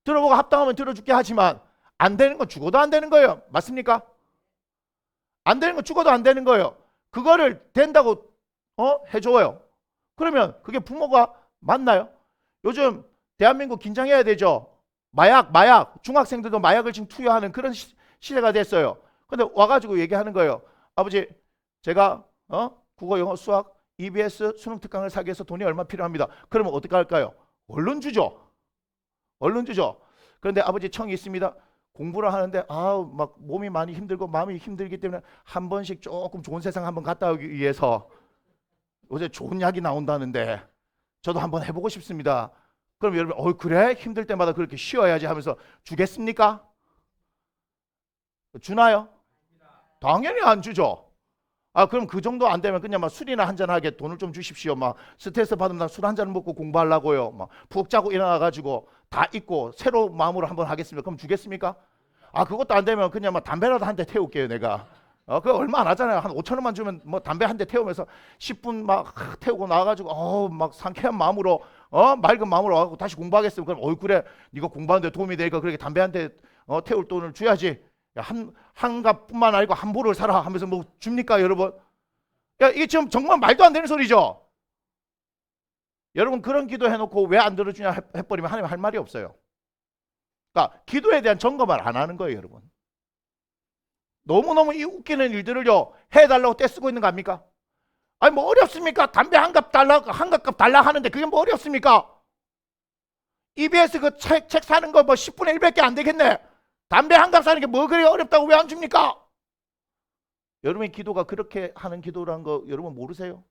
들어보고 합당하면 들어줄게 하지만 안 되는 건 죽어도 안 되는 거예요. 맞습니까? 안 되는 건 죽어도 안 되는 거예요. 그거를 된다고 해줘요. 그러면 그게 부모가 맞나요? 요즘 대한민국 긴장해야 되죠. 마약 중학생들도 마약을 지금 투여하는 그런 시대가 됐어요. 근데 와가지고 얘기하는 거예요. 아버지 제가 국어 영어 수학 EBS 수능 특강을 사기 위해서 돈이 얼마 필요합니다. 그러면 어떻게 할까요? 얼른 주죠. 그런데 아버지 청이 있습니다. 공부를 하는데 막 몸이 많이 힘들고 마음이 힘들기 때문에 한 번씩 조금 좋은 세상 한번 갔다 오기 위해서 요새 좋은 약이 나온다는데 저도 한번 해보고 싶습니다. 그럼 여러분 그래? 힘들 때마다 그렇게 쉬어야지 하면서 주겠습니까? 주나요? 당연히 안 주죠. 그럼 그 정도 안 되면 그냥 막 술이나 한잔하게 돈을 좀 주십시오. 막 스트레스 받으면 술 한잔 먹고 공부하려고요. 막 푹 자고 일어나가지고 다 잊고 새로운 마음으로 한번 하겠습니다. 그럼 주겠습니까? 그것도 안 되면 그냥 막 담배라도 한 대 태울게요 내가. 그거 얼마 안 하잖아요. 한 5천 원만 주면 뭐 담배 한 대 태우면서 10분 막 태우고 나와가지고 막 상쾌한 마음으로 맑은 마음으로 와서 다시 공부하겠어요. 그럼 그래 네가 공부하는데 도움이 되니까 그렇게 담배 한 대 태울 돈을 줘야지. 한 갑뿐만 아니고 한 보를 사라 하면서 뭐 줍니까 여러분? 이게 지금 정말 말도 안 되는 소리죠. 여러분 그런 기도 해놓고 왜 안 들어주냐 해버리면 하나님 할 말이 없어요. 그러니까 기도에 대한 점검을 안 하는 거예요 여러분. 너무너무 이 웃기는 일들을요 해달라고 떼쓰고 있는 거 아닙니까? 뭐 어렵습니까? 담배 한 값 달라 하는데 그게 뭐 어렵습니까? EBS 그 책 사는 거 뭐 10분의 1밖에 안 되겠네. 담배 한 값 사는 게 뭐 그리 어렵다고 왜 안 줍니까? 여러분의 기도가 그렇게 하는 기도라는 거 여러분 모르세요?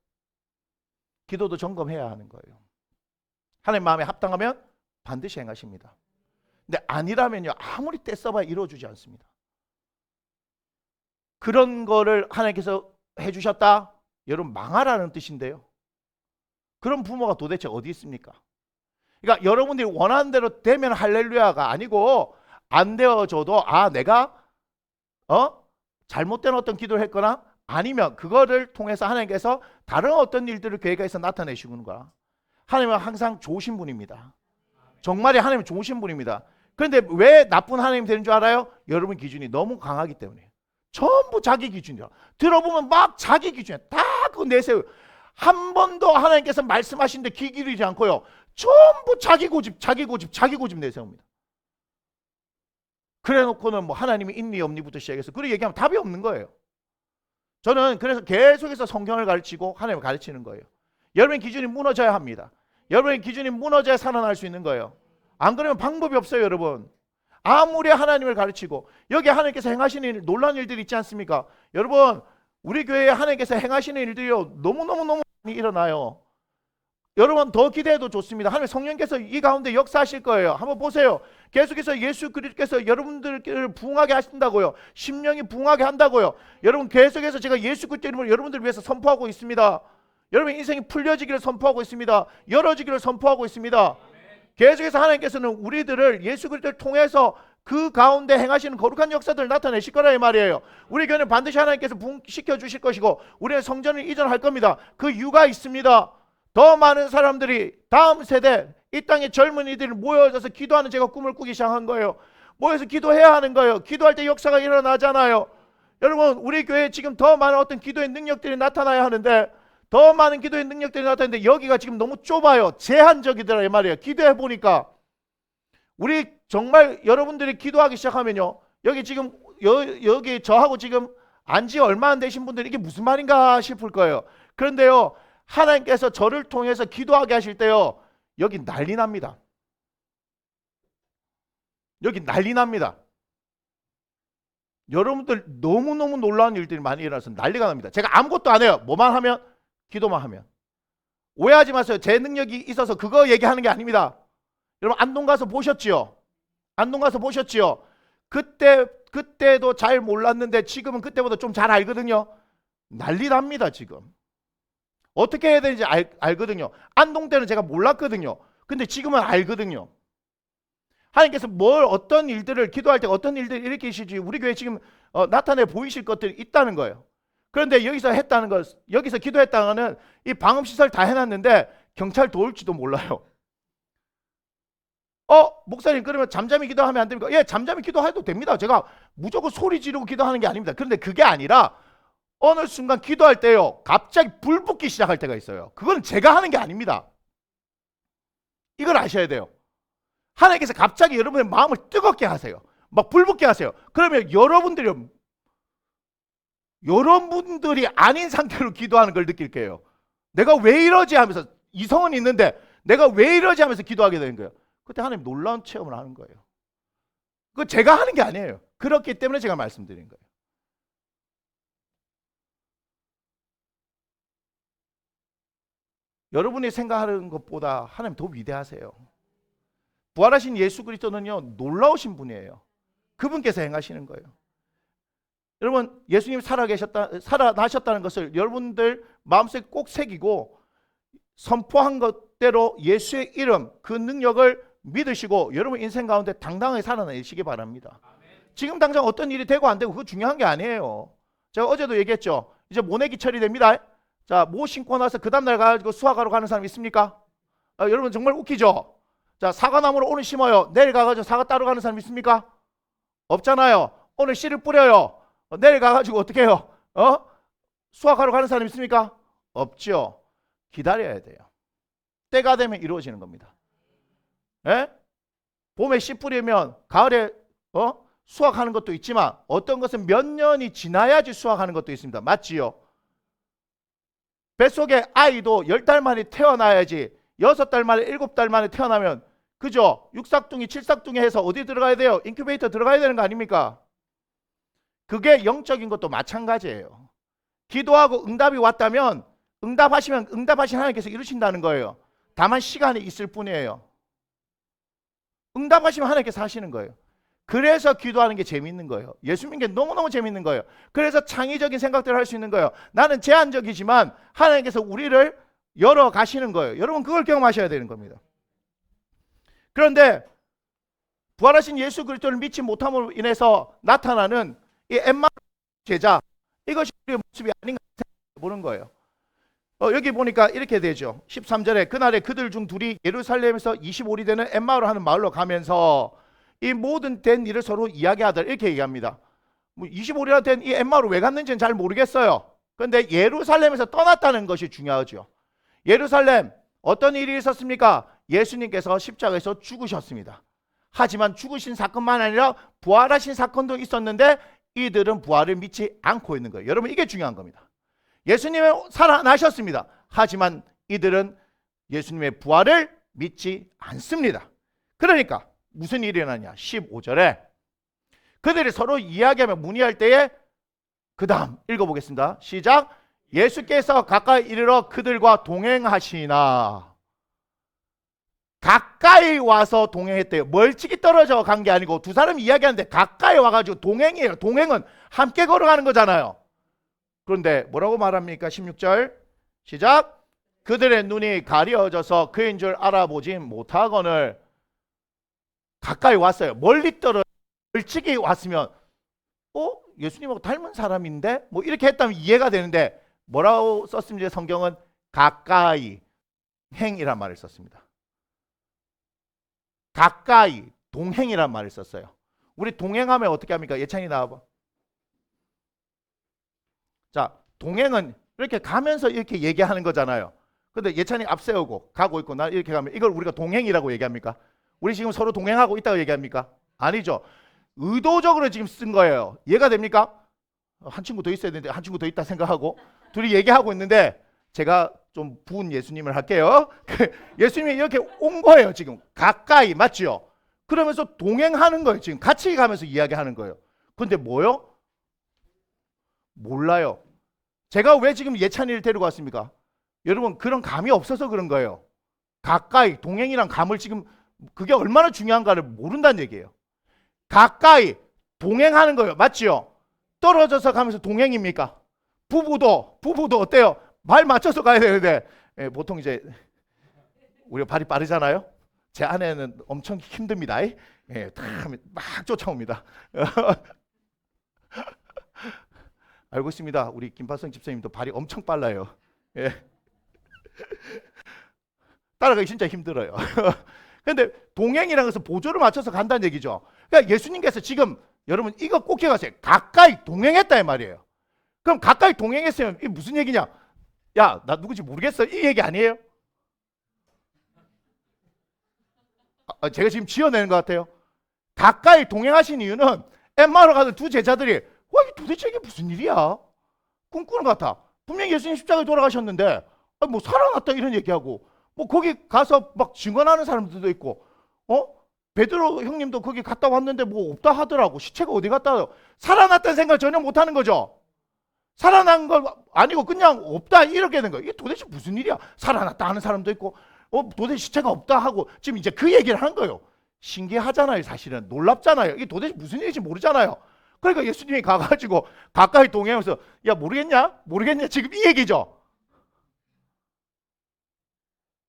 기도도 점검해야 하는 거예요. 하나님 마음에 합당하면 반드시 행하십니다. 근데 아니라면요 아무리 떼써봐야 이루어지지 않습니다. 그런 거를 하나님께서 해주셨다? 여러분 망하라는 뜻인데요. 그런 부모가 도대체 어디 있습니까? 그러니까 여러분들이 원하는 대로 되면 할렐루야가 아니고 안 되어져도 내가 잘못된 어떤 기도를 했거나 아니면 그거를 통해서 하나님께서 다른 어떤 일들을 계획해서 나타내시는 거야. 하나님은 항상 좋으신 분입니다. 정말이 하나님은 좋으신 분입니다. 그런데 왜 나쁜 하나님 되는 줄 알아요? 여러분 기준이 너무 강하기 때문에. 전부 자기 기준이야. 들어보면 막 자기 기준이야. 다 그거 내세워요. 한 번도 하나님께서 말씀하시는데 귀 기울이지 않고요. 전부 자기 고집 내세웁니다. 그래 놓고는 뭐 하나님이 있니 없니부터 시작해서 그렇게 얘기하면 답이 없는 거예요. 저는 그래서 계속해서 성경을 가르치고 하나님을 가르치는 거예요. 여러분의 기준이 무너져야 합니다. 여러분의 기준이 무너져야 살아날 수 있는 거예요. 안 그러면 방법이 없어요 여러분. 아무리 하나님을 가르치고 여기 하나님께서 행하시는 놀라운 일들이 있지 않습니까? 여러분 우리 교회에 하나님께서 행하시는 일들이요 너무너무 많이 일어나요. 여러분 더 기대해도 좋습니다. 하나님 성령께서 이 가운데 역사하실 거예요. 한번 보세요. 계속해서 예수 그리스도께서 여러분들을 부흥하게 하신다고요. 심령이 부흥하게 한다고요. 여러분 계속해서 제가 예수 그리스도 이름으로 여러분들을 위해서 선포하고 있습니다. 여러분 인생이 풀려지기를 선포하고 있습니다. 열어지기를 선포하고 있습니다. 계속해서 하나님께서는 우리들을 예수 그리스도를 통해서 그 가운데 행하시는 거룩한 역사들을 나타내실 거라 이 말이에요. 우리 교회는 반드시 하나님께서 부흥시켜 주실 것이고 우리는 성전을 이전할 겁니다. 그 이유가 있습니다. 더 많은 사람들이 다음 세대 이 땅의 젊은이들이 모여져서 기도하는 제가 꿈을 꾸기 시작한 거예요. 모여서 기도해야 하는 거예요. 기도할 때 역사가 일어나잖아요. 여러분 우리 교회에 지금 더 많은 어떤 기도의 능력들이 나타나야 하는데 더 많은 기도의 능력들이 나타나는데 여기가 지금 너무 좁아요. 제한적이더라 이 말이에요. 기도해 보니까 우리 정말 여러분들이 기도하기 시작하면요 여기 지금 여기 저하고 지금 안지 얼마 안 되신 분들이 이게 무슨 말인가 싶을 거예요. 그런데요 하나님께서 저를 통해서 기도하게 하실 때요 여기 난리 납니다. 여기 난리 납니다. 여러분들 너무너무 놀라운 일들이 많이 일어나서 난리가 납니다. 제가 아무것도 안 해요. 뭐만 하면? 기도만 하면. 오해하지 마세요. 제 능력이 있어서 그거 얘기하는 게 아닙니다. 여러분 안동 가서 보셨지요? 안동 가서 보셨지요? 그때도 잘 몰랐는데 지금은 그때보다 좀 잘 알거든요. 난리 납니다 지금. 어떻게 해야 되는지 알거든요. 안동 때는 제가 몰랐거든요. 근데 지금은 알거든요. 하나님께서 어떤 일들을 기도할 때 어떤 일들을 일으키실지 우리 교회에 지금 나타내 보이실 것들이 있다는 거예요. 그런데 여기서 했다는 것, 여기서 기도했다는 거는 이 방음시설 다 해놨는데 경찰 도울지도 몰라요. 목사님 그러면 잠잠히 기도하면 안 됩니까? 예, 잠잠히 기도해도 됩니다. 제가 무조건 소리 지르고 기도하는 게 아닙니다. 그런데 그게 아니라 어느 순간 기도할 때요, 갑자기 불 붙기 시작할 때가 있어요. 그건 제가 하는 게 아닙니다. 이걸 아셔야 돼요. 하나님께서 갑자기 여러분의 마음을 뜨겁게 하세요. 막 불 붙게 하세요. 그러면 여러분들이 아닌 상태로 기도하는 걸 느낄 거예요. 내가 왜 이러지 하면서, 이성은 있는데 내가 왜 이러지 하면서 기도하게 되는 거예요. 그때 하나님 놀라운 체험을 하는 거예요. 그거 제가 하는 게 아니에요. 그렇기 때문에 제가 말씀드린 거예요. 여러분이 생각하는 것보다 하나님 더 위대하세요. 부활하신 예수 그리스도는요, 놀라우신 분이에요. 그분께서 행하시는 거예요. 여러분, 예수님 살아나셨다는 것을 여러분들 마음속에 꼭 새기고 선포한 것대로 예수의 이름, 그 능력을 믿으시고 여러분 인생 가운데 당당하게 살아내시기 바랍니다. 지금 당장 어떤 일이 되고 안 되고 그거 중요한 게 아니에요. 제가 어제도 얘기했죠. 이제 모내기 처리됩니다. 자, 모 신고 나서 그 다음날 가지고 수확하러 가는 사람 있습니까? 여러분 정말 웃기죠? 자, 사과나무를 오늘 심어요. 내일 가가지고 사과 따러 가는 사람 있습니까? 없잖아요. 오늘 씨를 뿌려요. 내일 가가지고 어떻게 해요? 수확하러 가는 사람 있습니까? 없죠. 기다려야 돼요. 때가 되면 이루어지는 겁니다. 예? 봄에 씨 뿌리면 가을에 수확하는 것도 있지만 어떤 것은 몇 년이 지나야지 수확하는 것도 있습니다. 맞지요? 뱃속에 아이도 10달 만에 태어나야지 6달 만에 7달 만에 태어나면 그죠? 6삭둥이 7삭둥이 해서 어디 들어가야 돼요? 인큐베이터 들어가야 되는 거 아닙니까? 그게 영적인 것도 마찬가지예요. 기도하고 응답이 왔다면 응답하신 하나님께서 이루신다는 거예요. 다만 시간이 있을 뿐이에요. 응답하시면 하나님께서 하시는 거예요. 그래서 기도하는 게 재밌는 거예요. 예수 믿는 게 너무너무 재밌는 거예요. 그래서 창의적인 생각들을 할 수 있는 거예요. 나는 제한적이지만 하나님께서 우리를 열어 가시는 거예요. 여러분 그걸 경험하셔야 되는 겁니다. 그런데 부활하신 예수 그리스도를 믿지 못함으로 인해서 나타나는 이 엠마오 제자, 이것이 우리의 모습이 아닌가 보는 거예요. 여기 보니까 이렇게 되죠. 13절에 그날에 그들 중 둘이 예루살렘에서 25리 되는 엠마오로 하는 마을로 가면서 이 모든 된 일을 서로 이야기하더라 이렇게 얘기합니다. 25리나 된 이 엠마오로 왜 갔는지는 잘 모르겠어요. 그런데 예루살렘에서 떠났다는 것이 중요하죠. 예루살렘 어떤 일이 있었습니까? 예수님께서 십자가에서 죽으셨습니다. 하지만 죽으신 사건만 아니라 부활하신 사건도 있었는데 이들은 부활을 믿지 않고 있는 거예요. 여러분 이게 중요한 겁니다. 예수님은 살아나셨습니다. 하지만 이들은 예수님의 부활을 믿지 않습니다. 그러니까 무슨 일이 일어나냐? 15절에 그들이 서로 이야기하며 문의할 때에 그 다음 읽어보겠습니다. 시작. 예수께서 가까이 이르러 그들과 동행하시나. 가까이 와서 동행했대요. 멀찍이 떨어져 간 게 아니고 두 사람이 이야기하는데 가까이 와가지고 동행이에요. 동행은 함께 걸어가는 거잖아요. 그런데 뭐라고 말합니까? 16절 시작. 그들의 눈이 가려져서 그인 줄 알아보지 못하거늘. 가까이 왔어요. 멀리 떨어져 멀찍이 왔으면 예수님하고 닮은 사람인데 뭐 이렇게 했다면 이해가 되는데 뭐라고 썼습니까? 성경은 가까이 행이란 말을 썼습니다. 가까이 동행이란 말을 썼어요. 우리 동행하면 어떻게 합니까? 예찬이 나와봐. 자, 동행은 이렇게 가면서 이렇게 얘기하는 거잖아요. 근데 예찬이 앞세우고 가고 있고 나 이렇게 가면 이걸 우리가 동행이라고 얘기합니까? 우리 지금 서로 동행하고 있다고 얘기합니까? 아니죠. 의도적으로 지금 쓴 거예요. 이해가 됩니까? 한 친구 더 있어야 되는데 한 친구 더 있다 생각하고 둘이 얘기하고 있는데 제가 좀 부은 예수님을 할게요. 예수님이 이렇게 온 거예요. 지금 가까이 맞죠? 그러면서 동행하는 거예요. 지금 같이 가면서 이야기하는 거예요. 근데 뭐요? 몰라요. 제가 왜 지금 예찬이를 데리고 왔습니까? 여러분 그런 감이 없어서 그런 거예요. 가까이 동행이란 감을 지금 그게 얼마나 중요한가를 모른다는 얘기예요. 가까이 동행하는 거예요. 맞지요? 떨어져서 가면서 동행입니까? 부부도 어때요? 발 맞춰서 가야 되는데 보통 이제 우리가 발이 빠르잖아요. 제 아내는 엄청 힘듭니다. 막 쫓아옵니다. 알고 있습니다. 우리 김파성 집사님도 발이 엄청 빨라요. 예. 따라가기 진짜 힘들어요. 근데 동행이라는 것은 보조를 맞춰서 간다는 얘기죠. 그러니까 예수님께서 지금 여러분 이거 꼭 기억하세요. 가까이 동행했다 이 말이에요. 그럼 가까이 동행했으면 이게 무슨 얘기냐? 야, 나 누군지 모르겠어. 이 얘기 아니에요? 제가 지금 지어내는 것 같아요. 가까이 동행하신 이유는 엠마오로 가던 두 제자들이 와, 도대체 이게 무슨 일이야? 꿈꾸는 것 같아. 분명히 예수님 십자가에 돌아가셨는데 뭐 살아났다 이런 얘기하고 뭐 거기 가서 막 증언하는 사람들도 있고 베드로 형님도 거기 갔다 왔는데 뭐 없다 하더라고. 시체가 어디 갔다 와요? 살아났다는 생각 전혀 못하는 거죠. 살아난 거 아니고 그냥 없다 이렇게 된 거예요. 이게 도대체 무슨 일이야? 살아났다 하는 사람도 있고 도대체 시체가 없다 하고 지금 이제 그 얘기를 하는 거예요. 신기하잖아요. 사실은 놀랍잖아요. 이게 도대체 무슨 일인지 모르잖아요. 그러니까 예수님이 가가지고 가까이 동행하면서 야 모르겠냐? 모르겠냐? 지금 이 얘기죠.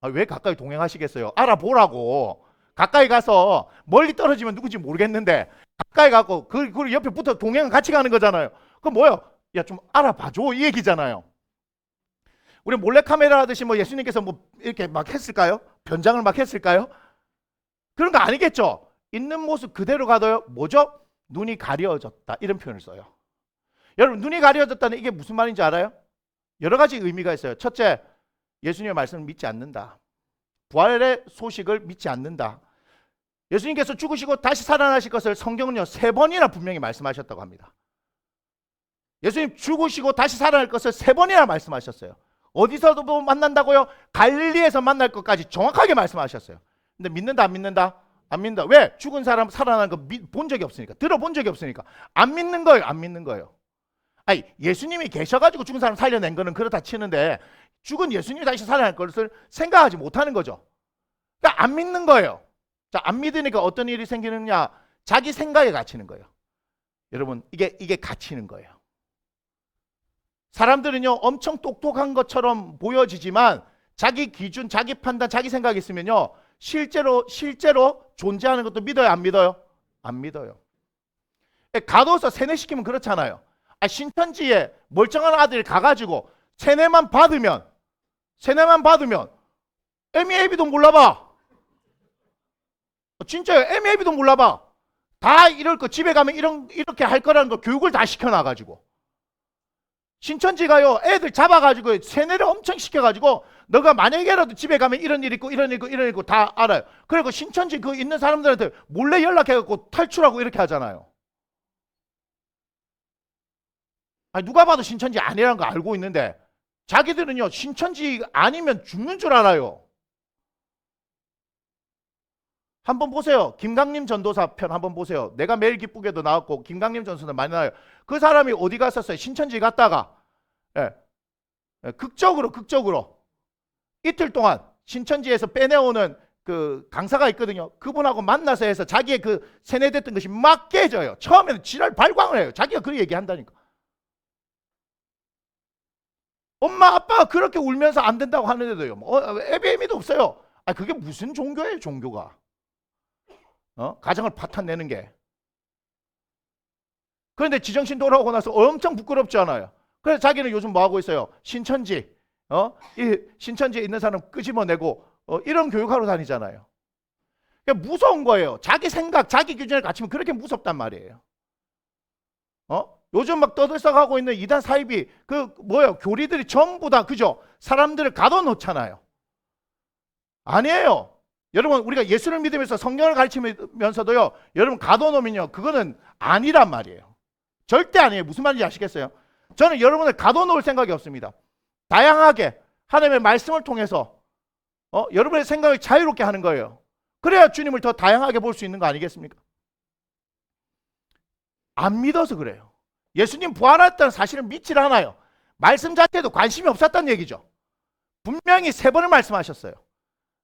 왜 가까이 동행하시겠어요? 알아보라고. 가까이 가서 멀리 떨어지면 누군지 모르겠는데 가까이 가고 그 옆에 붙어 동행은 같이 가는 거잖아요. 그럼 뭐예요? 야 좀 알아봐줘 이 얘기잖아요. 우리 몰래카메라 하듯이 뭐 예수님께서 뭐 이렇게 막 했을까요? 변장을 막 했을까요? 그런 거 아니겠죠. 있는 모습 그대로 가도요. 뭐죠? 눈이 가려졌다 이런 표현을 써요. 여러분 눈이 가려졌다는 이게 무슨 말인지 알아요? 여러 가지 의미가 있어요. 첫째, 예수님의 말씀을 믿지 않는다. 부활의 소식을 믿지 않는다. 예수님께서 죽으시고 다시 살아나실 것을 성경은요 3번이나 분명히 말씀하셨다고 합니다. 예수님 죽으시고 다시 살아날 것을 3번이나 말씀하셨어요. 어디서도 만난다고요? 갈릴리에서 만날 것까지 정확하게 말씀하셨어요. 근데 믿는다 안 믿는다? 안 믿는다. 왜? 죽은 사람 살아나는 거 본 적이 없으니까. 들어본 적이 없으니까. 안 믿는 거예요. 안 믿는 거예요. 아니 예수님이 계셔가지고 죽은 사람 살려낸 거는 그렇다 치는데 죽은 예수님이 다시 살아날 것을 생각하지 못하는 거죠. 그러니까 안 믿는 거예요. 자, 안 믿으니까 어떤 일이 생기느냐? 자기 생각에 갇히는 거예요. 여러분 이게 갇히는 거예요. 사람들은요 엄청 똑똑한 것처럼 보여지지만 자기 기준, 자기 판단, 자기 생각이 있으면요 실제로 존재하는 것도 믿어요, 안 믿어요? 안 믿어요. 가둬서 세뇌시키면 그렇잖아요. 신천지에 멀쩡한 아들이 가가지고 세뇌만 받으면 MEAB도 몰라봐. 진짜요. MEAB도 몰라봐. 다 이럴 거 집에 가면 이렇게 할 거라는 거 교육을 다 시켜놔가지고 신천지가요 애들 잡아가지고 세뇌를 엄청 시켜가지고 너가 만약에라도 집에 가면 이런 일 있고 이런 일 있고 이런 일 있고 다 알아요. 그리고 신천지 그 있는 사람들한테 몰래 연락해갖고 탈출하고 이렇게 하잖아요. 아니, 누가 봐도 신천지 아니라는 거 알고 있는데 자기들은요 신천지 아니면 죽는 줄 알아요. 한번 보세요. 김강림 전도사 편 한번 보세요. 내가 매일 기쁘게도 나왔고 김강림 전도사 많이 나와요. 그 사람이 어디 갔었어요? 신천지 갔다가 극적으로 이틀 동안 신천지에서 빼내오는 그 강사가 있거든요. 그분하고 만나서 해서 자기의 그 세뇌됐던 것이 막 깨져요. 처음에는 지랄 발광을 해요. 자기가 그 얘기한다니까. 엄마 아빠가 그렇게 울면서 안 된다고 하는데도요. 애비애미도 없어요. 그게 무슨 종교예요, 종교가? 가정을 파탄내는 게. 그런데 지정신 돌아오고 나서 엄청 부끄럽지 않아요. 그래서 자기는 요즘 뭐 하고 있어요? 신천지에 있는 사람 끄집어내고 이런 교육하러 다니잖아요. 그러니까 무서운 거예요. 자기 생각, 자기 기준에 갇히면 그렇게 무섭단 말이에요. 요즘 막 떠들썩하고 있는 이단 사이비 교리들이 전부 다 그죠? 사람들을 가둬놓잖아요. 아니에요. 여러분 우리가 예수를 믿으면서 성경을 가르치면서도요 여러분 가둬놓으면요 그거는 아니란 말이에요. 절대 아니에요. 무슨 말인지 아시겠어요? 저는 여러분을 가둬놓을 생각이 없습니다. 다양하게 하나님의 말씀을 통해서 여러분의 생각을 자유롭게 하는 거예요. 그래야 주님을 더 다양하게 볼 수 있는 거 아니겠습니까? 안 믿어서 그래요. 예수님 부활했다는 사실을 믿질 않아요. 말씀 자체에도 관심이 없었다는 얘기죠. 분명히 3번을 말씀하셨어요.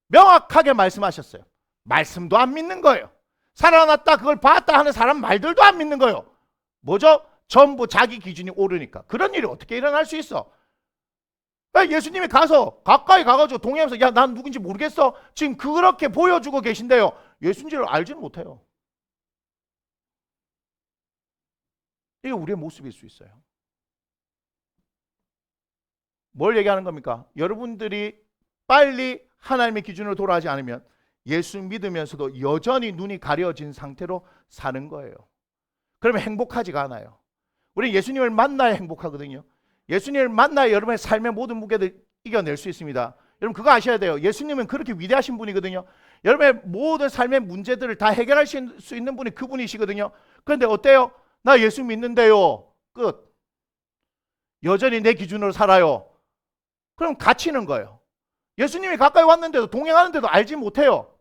명확하게 말씀하셨어요. 말씀도 안 믿는 거예요. 살아났다 그걸 봤다 하는 사람 말들도 안 믿는 거예요. 뭐죠? 전부 자기 기준이 오르니까. 그런 일이 어떻게 일어날 수 있어? 예수님이 가까이 가가지고 동행하면서 야, 난 누군지 모르겠어. 지금 그렇게 보여주고 계신데요. 예수님을 알지는 못해요. 이게 우리의 모습일 수 있어요. 뭘 얘기하는 겁니까? 여러분들이 빨리 하나님의 기준으로 돌아가지 않으면 예수 믿으면서도 여전히 눈이 가려진 상태로 사는 거예요. 그러면 행복하지가 않아요. 우리 예수님을 만나야 행복하거든요. 예수님을 만나야 여러분의 삶의 모든 무게를 이겨낼 수 있습니다. 여러분 그거 아셔야 돼요. 예수님은 그렇게 위대하신 분이거든요. 여러분의 모든 삶의 문제들을 다 해결할 수 있는 분이 그분이시거든요. 그런데 어때요? 나 예수 믿는데요. 끝. 여전히 내 기준으로 살아요. 그럼 갇히는 거예요. 예수님이 가까이 왔는데도 동행하는데도 알지 못해요.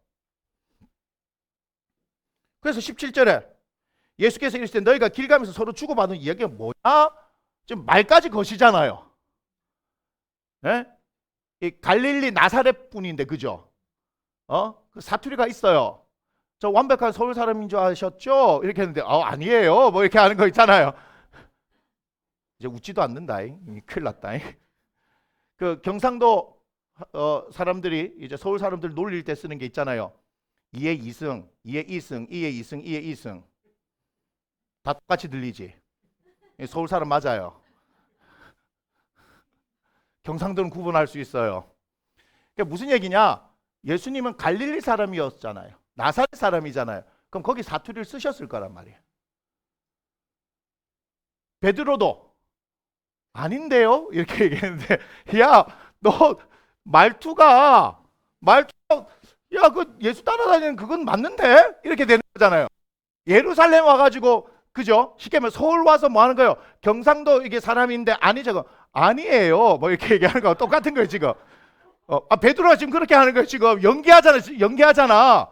그래서 17절에 예수께서 이르시되 너희가 길 가면서 서로 주고받은 이야기가 뭐냐? 지금 말까지 거시잖아요. 네? 이 갈릴리 나사렛 분인데 그죠? 그 사투리가 있어요. 저 완벽한 서울 사람인 줄 아셨죠? 이렇게 했는데 아니에요. 뭐 이렇게 하는 거 있잖아요. 이제 웃지도 않는다. 큰일 났다. 그 경상도 사람들이 이제 서울 사람들 놀릴 때 쓰는 게 있잖아요. 2의 2승, 2의 2승, 2의 2승, 2의 2승. 다 똑같이 들리지? 서울 사람 맞아요. 경상도는 구분할 수 있어요. 그러니까 무슨 얘기냐? 예수님은 갈릴리 사람이었잖아요. 나사렛 사람이잖아요. 그럼 거기 사투리를 쓰셨을 거란 말이에요. 베드로도 아닌데요? 이렇게 얘기했는데 야, 너 말투가 야, 그 예수 따라다니는 그건 맞는데? 이렇게 되는 거잖아요. 예루살렘 와가지고 그죠? 쉽게 말하면 서울 와서 뭐 하는 거예요? 경상도 이게 사람인데 아니죠. 아니에요. 뭐 이렇게 얘기하는 거 똑같은 거예요 지금. 베드로가 지금 그렇게 하는 거예요 지금. 연기하잖아.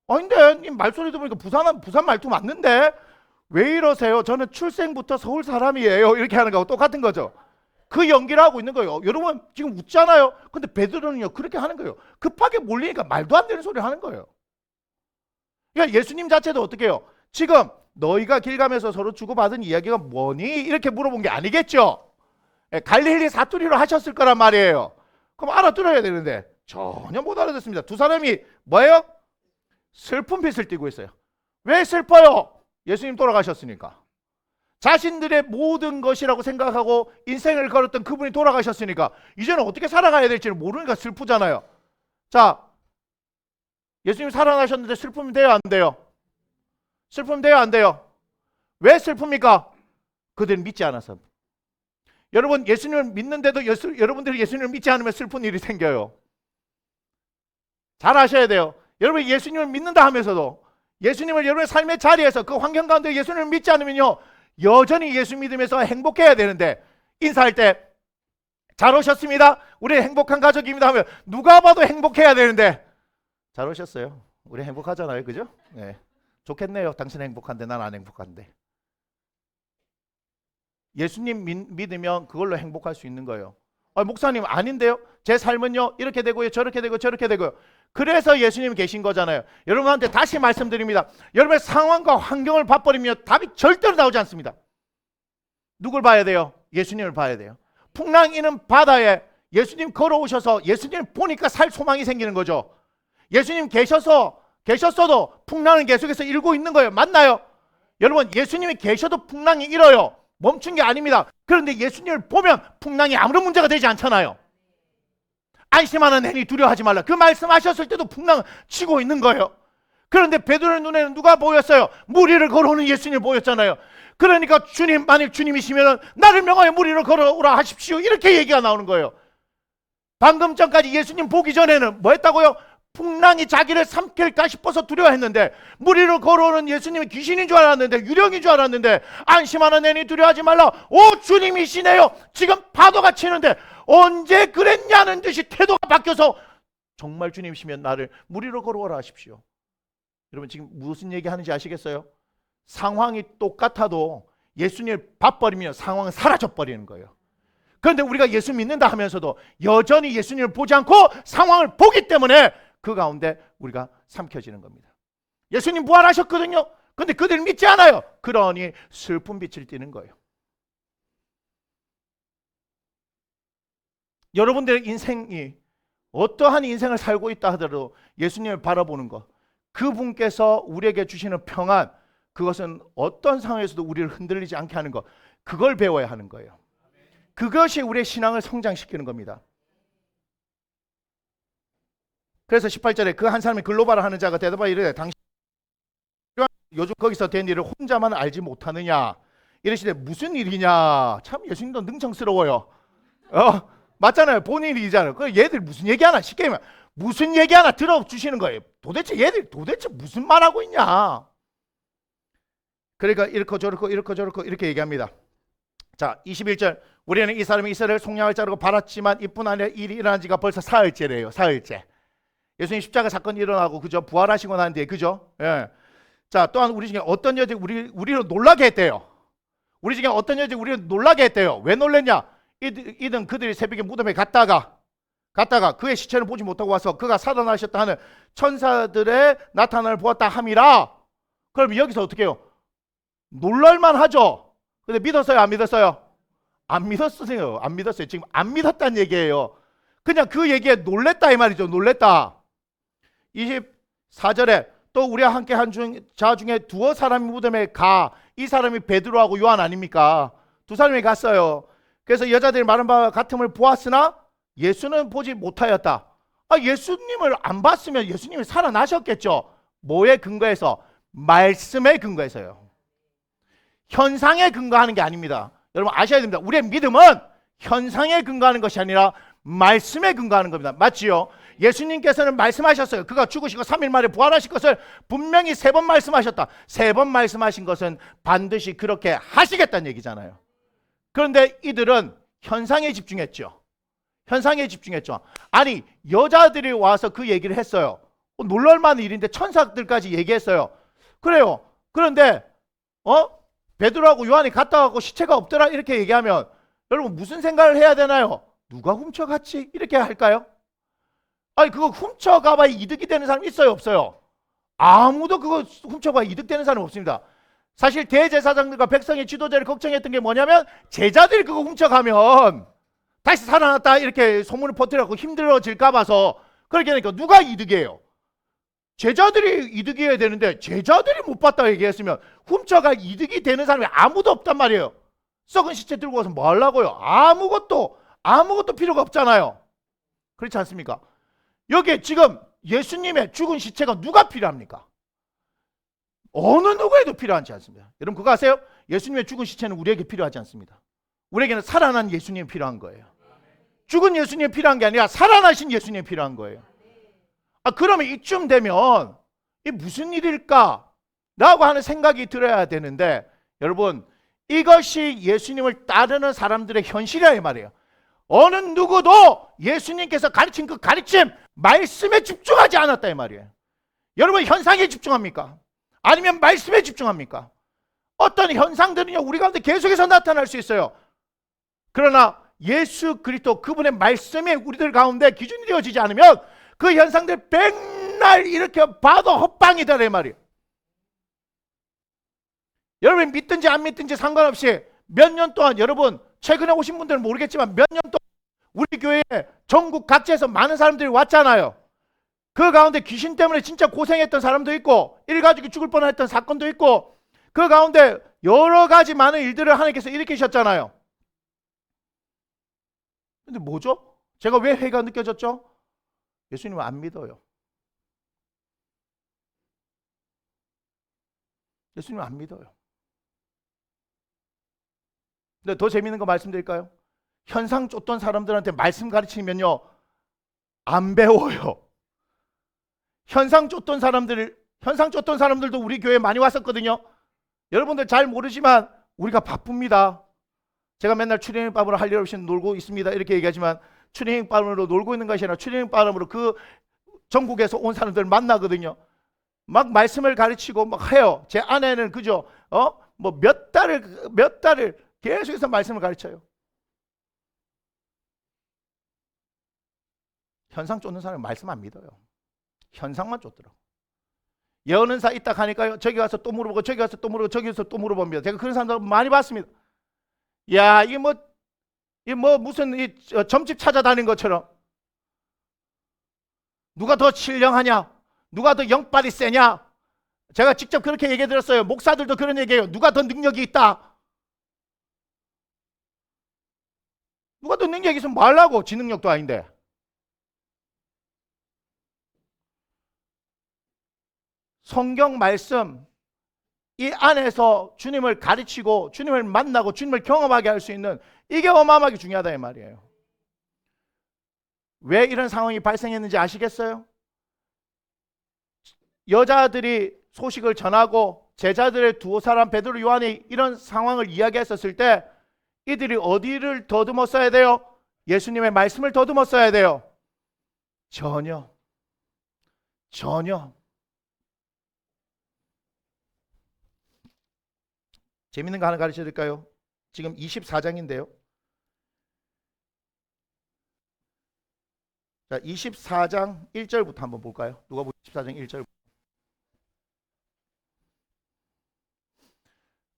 근데 이 말소리 들으니까 부산 말투 맞는데? 왜 이러세요? 저는 출생부터 서울 사람이에요. 이렇게 하는 거하고 똑같은 거죠. 그 연기를 하고 있는 거예요. 여러분 지금 웃잖아요. 근데 베드로는요 그렇게 하는 거예요. 급하게 몰리니까 말도 안 되는 소리를 하는 거예요. 그러니까 예수님 자체도 어떻게 해요? 지금 너희가 길 가면서 서로 주고받은 이야기가 뭐니? 이렇게 물어본 게 아니겠죠? 갈릴리 사투리로 하셨을 거란 말이에요. 그럼 알아들어야 되는데 전혀 못 알아듣습니다. 두 사람이 뭐예요? 슬픈 빛을 띠고 있어요. 왜 슬퍼요? 예수님 돌아가셨으니까. 자신들의 모든 것이라고 생각하고 인생을 걸었던 그분이 돌아가셨으니까 이제는 어떻게 살아가야 될지를 모르니까 슬프잖아요. 자, 예수님 살아나셨는데 슬픔이 돼요 안 돼요? 슬픔 돼요 안 돼요? 왜 슬픕니까? 그들은 믿지 않아서. 여러분 예수님을 믿는데도 여러분들이 예수님을 믿지 않으면 슬픈 일이 생겨요. 잘 아셔야 돼요. 여러분 예수님을 믿는다 하면서도 예수님을 여러분의 삶의 자리에서 그 환경 가운데 예수님을 믿지 않으면요 여전히 예수 믿으면서 행복해야 되는데 인사할 때 잘 오셨습니다. 우리 행복한 가족입니다 하면 누가 봐도 행복해야 되는데 잘 오셨어요. 우리 행복하잖아요. 그죠? 네. 좋겠네요. 당신 행복한데 난 안 행복한데. 예수님 믿으면 그걸로 행복할 수 있는 거예요. 목사님 아닌데요? 제 삶은요 이렇게 되고요 저렇게 되고 저렇게 되고요. 그래서 예수님 계신 거잖아요. 여러분한테 다시 말씀드립니다. 여러분의 상황과 환경을 봐버리면 답이 절대로 나오지 않습니다. 누굴 봐야 돼요? 예수님을 봐야 돼요. 풍랑이는 바다에 예수님 걸어오셔서 예수님 보니까 살 소망이 생기는 거죠. 예수님 계셨어도 풍랑은 계속해서 일고 있는 거예요. 맞나요? 여러분 예수님이 계셔도 풍랑이 일어요. 멈춘 게 아닙니다. 그런데 예수님을 보면 풍랑이 아무런 문제가 되지 않잖아요. 안심하는 내니 두려워하지 말라. 그 말씀하셨을 때도 풍랑은 치고 있는 거예요. 그런데 베드로의 눈에는 누가 보였어요? 물 위를 걸어오는 예수님이 보였잖아요. 그러니까 주님, 만일 주님이시면 나를 명하여 물 위를 걸어오라 하십시오. 이렇게 얘기가 나오는 거예요. 방금 전까지 예수님 보기 전에는 뭐 했다고요? 풍랑이 자기를 삼킬까 싶어서 두려워했는데 물 위로 걸어오는 예수님이 귀신인 줄 알았는데 유령인 줄 알았는데 안심하는 내니 두려워하지 말라. 오 주님이시네요. 지금 파도가 치는데 언제 그랬냐는 듯이 태도가 바뀌어서 정말 주님이시면 나를 물 위로 걸어오라 하십시오. 여러분 지금 무슨 얘기하는지 아시겠어요? 상황이 똑같아도 예수님을 봐버리면 상황은 사라져버리는 거예요. 그런데 우리가 예수 믿는다 하면서도 여전히 예수님을 보지 않고 상황을 보기 때문에 그 가운데 우리가 삼켜지는 겁니다. 예수님 부활하셨거든요. 그런데 그들 믿지 않아요. 그러니 슬픈 빛을 띠는 거예요. 여러분들의 인생이 어떠한 인생을 살고 있다 하더라도 예수님을 바라보는 것, 그분께서 우리에게 주시는 평안, 그것은 어떤 상황에서도 우리를 흔들리지 않게 하는 것, 그걸 배워야 하는 거예요. 그것이 우리의 신앙을 성장시키는 겁니다. 그래서 18절에 그 한 사람이 글로바를 하는 자가 대답하여 이르되 당신 요즘 거기서 된 일을 혼자만 알지 못하느냐 이러시되 무슨 일이냐. 참 예수님도 능청스러워요. 맞잖아요. 본인 일이잖아요. 그 얘들 무슨 얘기하나, 쉽게 얘기하면 무슨 얘기하나 들어주시는 거예요. 도대체 얘들 도대체 무슨 말하고 있냐. 그러니까 이렇고 저렇고 이렇고 저렇고 이렇게 얘기합니다. 자, 21절 우리는 이 사람이 이스라엘을 속량할 자라고 바랐지만 이뿐 아니라 일이 일어난 지가 벌써 사흘째래요. 사흘째. 예수님 십자가 사건이 일어나고 그죠? 부활하시고 난 뒤에 그죠? 예. 자, 또한 우리 중에 어떤 여자 우리를 놀라게 했대요. 우리 중에 어떤 여자 우리를 놀라게 했대요. 왜 놀랬냐? 이든 그들이 새벽에 무덤에 갔다가 그의 시체를 보지 못하고 와서 그가 살아나셨다 하는 천사들의 나타남을 보았다 함이라. 그럼 여기서 어떻게 해요? 놀랄만 하죠. 근데 믿었어요? 안 믿었어요? 안 믿었어요. 안 믿었어요. 지금 안 믿었다는 얘기예요. 그냥 그 얘기에 놀랬다 이 말이죠. 놀랬다. 24절에 또 우리와 함께 한 자 중에 두어 사람이 무덤에 가. 이 사람이 베드로하고 요한 아닙니까? 두 사람이 갔어요. 그래서 여자들이 말한 바와 같음을 보았으나 예수는 보지 못하였다. 예수님을 안 봤으면 예수님이 살아나셨겠죠. 뭐에 근거해서? 말씀에 근거해서요. 현상에 근거하는 게 아닙니다. 여러분 아셔야 됩니다. 우리의 믿음은 현상에 근거하는 것이 아니라 말씀에 근거하는 겁니다. 맞지요? 예수님께서는 말씀하셨어요. 그가 죽으시고 3일 만에 부활하실 것을 분명히 3번 말씀하셨다. 3번 말씀하신 것은 반드시 그렇게 하시겠다는 얘기잖아요. 그런데 이들은 현상에 집중했죠. 현상에 집중했죠. 아니 여자들이 와서 그 얘기를 했어요. 놀랄만한 일인데 천사들까지 얘기했어요. 그래요. 그런데 베드로하고 요한이 갔다 가고 시체가 없더라 이렇게 얘기하면 여러분 무슨 생각을 해야 되나요? 누가 훔쳐갔지? 이렇게 할까요? 아니 그거 훔쳐가봐야 이득이 되는 사람 있어요? 없어요? 아무도 그거 훔쳐봐야 이득되는 사람 없습니다. 사실 대제사장들과 백성의 지도자를 걱정했던 게 뭐냐면 제자들이 그거 훔쳐가면 다시 살아났다 이렇게 소문을 퍼뜨려고 힘들어질까 봐서 그렇게 하니까 누가 이득이에요? 제자들이 이득이어야 되는데 제자들이 못 봤다고 얘기했으면 훔쳐가 이득이 되는 사람이 아무도 없단 말이에요. 썩은 시체 들고 와서 뭐 하려고요? 아무것도 필요가 없잖아요. 그렇지 않습니까? 여기에 지금 예수님의 죽은 시체가 누가 필요합니까? 어느 누구에도 필요하지 않습니다. 여러분 그거 아세요? 예수님의 죽은 시체는 우리에게 필요하지 않습니다. 우리에게는 살아난 예수님이 필요한 거예요. 죽은 예수님이 필요한 게 아니라 살아나신 예수님이 필요한 거예요. 그러면 이쯤 되면 이게 무슨 일일까? 라고 하는 생각이 들어야 되는데 여러분 이것이 예수님을 따르는 사람들의 현실이야 이 말이에요. 어느 누구도 예수님께서 가르친 그 가르침 말씀에 집중하지 않았다 이 말이에요. 여러분 현상에 집중합니까? 아니면 말씀에 집중합니까? 어떤 현상들은요 우리 가운데 계속해서 나타날 수 있어요. 그러나 예수 그리스도 그분의 말씀이 우리들 가운데 기준이 되어지지 않으면 그 현상들 백날 이렇게 봐도 헛방이다 이 말이에요. 여러분 믿든지 안 믿든지 상관없이 몇 년 동안 여러분 최근에 오신 분들은 모르겠지만 몇 년 동안 우리 교회에 전국 각지에서 많은 사람들이 왔잖아요. 그 가운데 귀신 때문에 진짜 고생했던 사람도 있고 일가족이 죽을 뻔했던 사건도 있고 그 가운데 여러 가지 많은 일들을 하나님께서 일으키셨잖아요. 근데 뭐죠? 제가 왜 회의가 느껴졌죠? 예수님을 안 믿어요. 예수님을 안 믿어요. 근데 더 재미있는 거 말씀드릴까요? 현상 쫓던 사람들한테 말씀 가르치면요 안 배워요. 현상 쫓던 사람들도 우리 교회에 많이 왔었거든요. 여러분들 잘 모르지만 우리가 바쁩니다. 제가 맨날 추리닝밤으로 할 일 없이 놀고 있습니다 이렇게 얘기하지만 추리닝밤으로 놀고 있는 것이 아니라 추리닝밤으로 그 전국에서 온 사람들 만나거든요. 막 말씀을 가르치고 막 해요. 제 아내는 그죠? 뭐 몇 달을 계속해서 말씀을 가르쳐요. 현상 쫓는 사람은 말씀 안 믿어요. 현상만 쫓더라고. 예언은사 있다 가니까요. 저기 가서 또 물어보고 저기 가서 또 물어보고 저기 가서 또 물어봅니다. 제가 그런 사람들 많이 봤습니다. 야, 이게 무슨 점집 찾아다닌 것처럼 누가 더 신령하냐? 누가 더 영빨이 세냐? 제가 직접 그렇게 얘기해 드렸어요. 목사들도 그런 얘기해요. 누가 더 능력이 있다? 누가 또 능력 있으면 뭐 하려고? 지 능력도 아닌데. 성경 말씀 이 안에서 주님을 가르치고 주님을 만나고 주님을 경험하게 할 수 있는 이게 어마어마하게 중요하다 이 말이에요. 왜 이런 상황이 발생했는지 아시겠어요? 여자들이 소식을 전하고 제자들의 두 사람 베드로 요한이 이런 상황을 이야기했었을 때 이들이 어디를 더듬어 써야 돼요? 예수님의 말씀을 더듬어 써야 돼요? 전혀. 재밌는 거 하나 가르쳐 드릴까요? 지금 24장인데요. 자, 24장 1절부터 한번 볼까요? 누가 보고 24장 1절.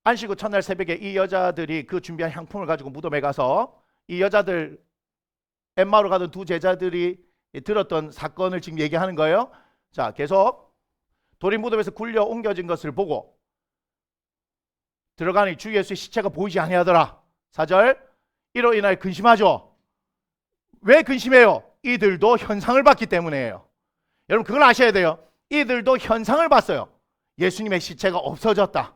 안식 후 첫날 새벽에 이 여자들이 그 준비한 향품을 가지고 무덤에 가서 이 여자들 엠마오로 가던 두 제자들이 들었던 사건을 지금 얘기하는 거예요. 자, 계속 돌이 무덤에서 굴려 옮겨진 것을 보고 들어가니 주 예수의 시체가 보이지 아니하더라. 4절. 이로 인하여 근심하죠. 왜 근심해요? 이들도 현상을 봤기 때문이에요. 여러분 그걸 아셔야 돼요. 이들도 현상을 봤어요. 예수님의 시체가 없어졌다.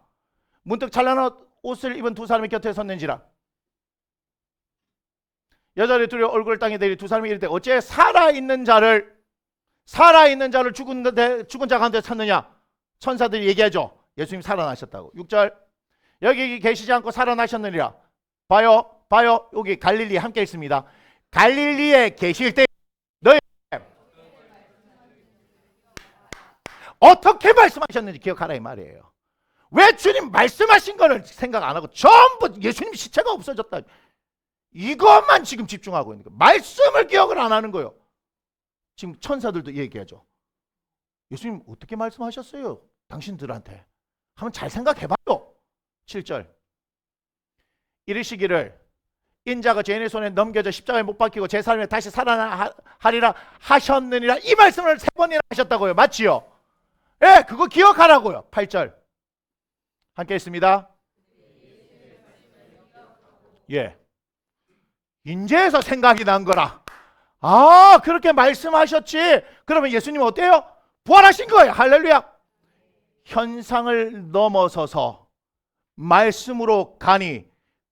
문득 찬란한 옷을 입은 두 사람이 곁에 섰는지라. 여자를 두려 얼굴을 땅에 대리 두 사람이 이르되 어째 살아있는 자를 죽은 자 가운데 찾느냐. 천사들이 얘기하죠. 예수님 살아나셨다고. 6절. 여기 계시지 않고 살아나셨느니라. 봐요 여기 갈릴리 함께 있습니다. 갈릴리에 계실 때 너희 어떻게 말씀하셨는지 기억하라 이 말이에요. 왜 주님 말씀하신 거를 생각 안 하고 전부 예수님 시체가 없어졌다 이것만 지금 집중하고 있는 거예요. 말씀을 기억을 안 하는 거예요. 지금 천사들도 얘기하죠. 예수님 어떻게 말씀하셨어요? 당신들한테 한번 잘 생각해봐요. 7절. 이르시기를 인자가 죄인의 손에 넘겨져 십자가에 못 박히고 제3일에 다시 살아나리라 하셨느니라. 이 말씀을 3번이나 하셨다고요. 맞지요? 예, 그거 기억하라고요. 8절. 함께 있습니다. 예. 인제에서 생각이 난 거라. 아, 그렇게 말씀하셨지. 그러면 예수님 어때요? 부활하신 거예요. 할렐루야. 현상을 넘어서서 말씀으로 가니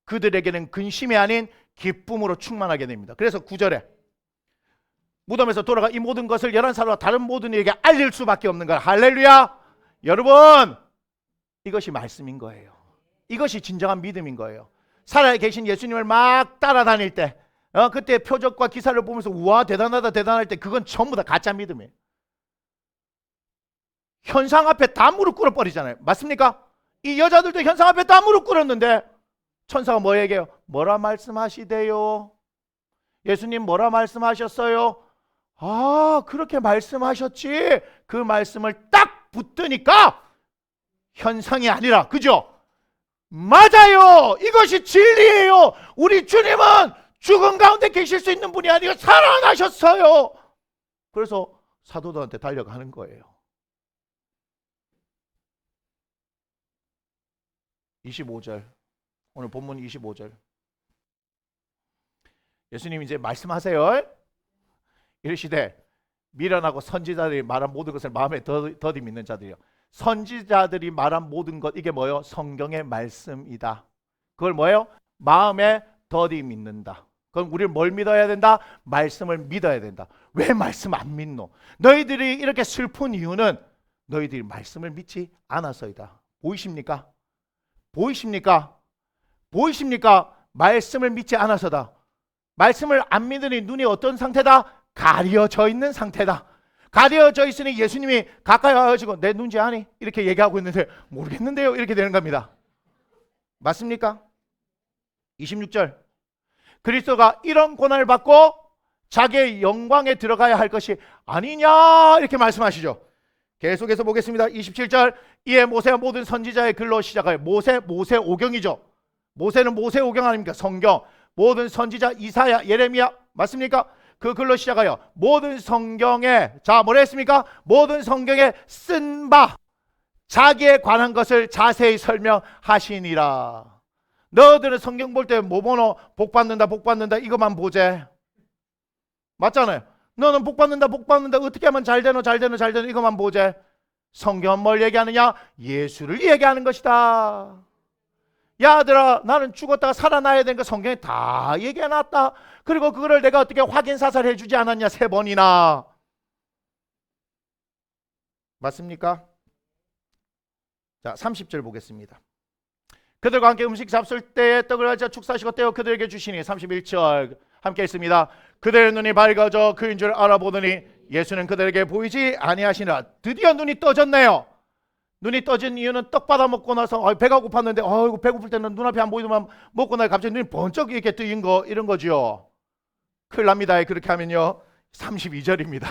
그들에게는 근심이 아닌 기쁨으로 충만하게 됩니다. 그래서 9절에 무덤에서 돌아가 이 모든 것을 11사람과 다른 모든 이에게 알릴 수밖에 없는 거야. 할렐루야. 여러분 이것이 말씀인 거예요. 이것이 진정한 믿음인 거예요. 살아계신 예수님을 막 따라다닐 때 그때 표적과 기사를 보면서 우와 대단하다 대단할 때 그건 전부 다 가짜 믿음이에요. 현상 앞에 다 무릎 꿇어버리잖아요. 맞습니까? 이 여자들도 현상 앞에 다 무릎 꿇었는데 천사가 뭐 얘기해요? 뭐라 말씀하시대요? 예수님 뭐라 말씀하셨어요? 아, 그렇게 말씀하셨지. 그 말씀을 딱 붙드니까 현상이 아니라, 그죠? 맞아요. 이것이 진리예요. 우리 주님은 죽은 가운데 계실 수 있는 분이 아니고 살아나셨어요. 그래서 사도들한테 달려가는 거예요. 25절. 오늘 본문 25절. 예수님 이제 말씀하세요. 이르시되 미련하고 선지자들이 말한 모든 것을 마음에 더디 믿는 자들이요. 선지자들이 말한 모든 것 이게 뭐예요? 성경의 말씀이다. 그걸 뭐예요? 마음에 더디 믿는다. 그럼 우리는 뭘 믿어야 된다? 말씀을 믿어야 된다. 왜 말씀 안 믿노? 너희들이 이렇게 슬픈 이유는 너희들이 말씀을 믿지 않아서이다. 보이십니까? 보이십니까? 보이십니까? 말씀을 믿지 않아서다. 말씀을 안 믿으니 눈이 어떤 상태다? 가려져 있는 상태다. 가려져 있으니 예수님이 가까이 와가지고 내 눈지 아니? 이렇게 얘기하고 있는데 모르겠는데요. 이렇게 되는 겁니다. 맞습니까? 26절. 그리스도가 이런 고난을 받고 자기의 영광에 들어가야 할 것이 아니냐 이렇게 말씀하시죠. 계속해서 보겠습니다. 27절. 이에 모세와 모든 선지자의 글로 시작하여 모세오경이죠. 모세는 모세오경 아닙니까? 성경. 모든 선지자 이사야, 예레미야 맞습니까? 그 글로 시작하여 모든 성경에 뭐라 했습니까? 모든 성경에 쓴 바 자기에 관한 것을 자세히 설명하시니라. 너희들은 성경 볼 때 뭐 보노? 복 받는다 복 받는다 이것만 보재. 맞잖아요. 너는 복 받는다 복 받는다 어떻게 하면 잘 되노 잘 되노 잘 되노 이것만 보재. 성경은 뭘 얘기하느냐? 예수를 얘기하는 것이다. 야 아들아 나는 죽었다가 살아나야 되는 거 성경에 다 얘기해놨다. 그리고 그거를 내가 어떻게 확인사살해 주지 않았냐 3번이나. 맞습니까? 자 30절 보겠습니다. 그들과 함께 음식 잡술 때에 떡을 가져 축사하시고 떼어 그들에게 주시니 31절 함께 있습니다. 그들의 눈이 밝아져 그인 줄 알아보더니 예수는 그들에게 보이지 아니하시니라. 드디어 눈이 떠졌네요. 눈이 떠진 이유는 떡 받아 먹고 나서 배가 고팠는데 아이고 배고플 때는 눈앞이 안 보이더만 먹고 나서 갑자기 눈이 번쩍 이렇게 뜨인 거 이런 거죠. 큰일 납니다. 그렇게 하면요. 32절입니다.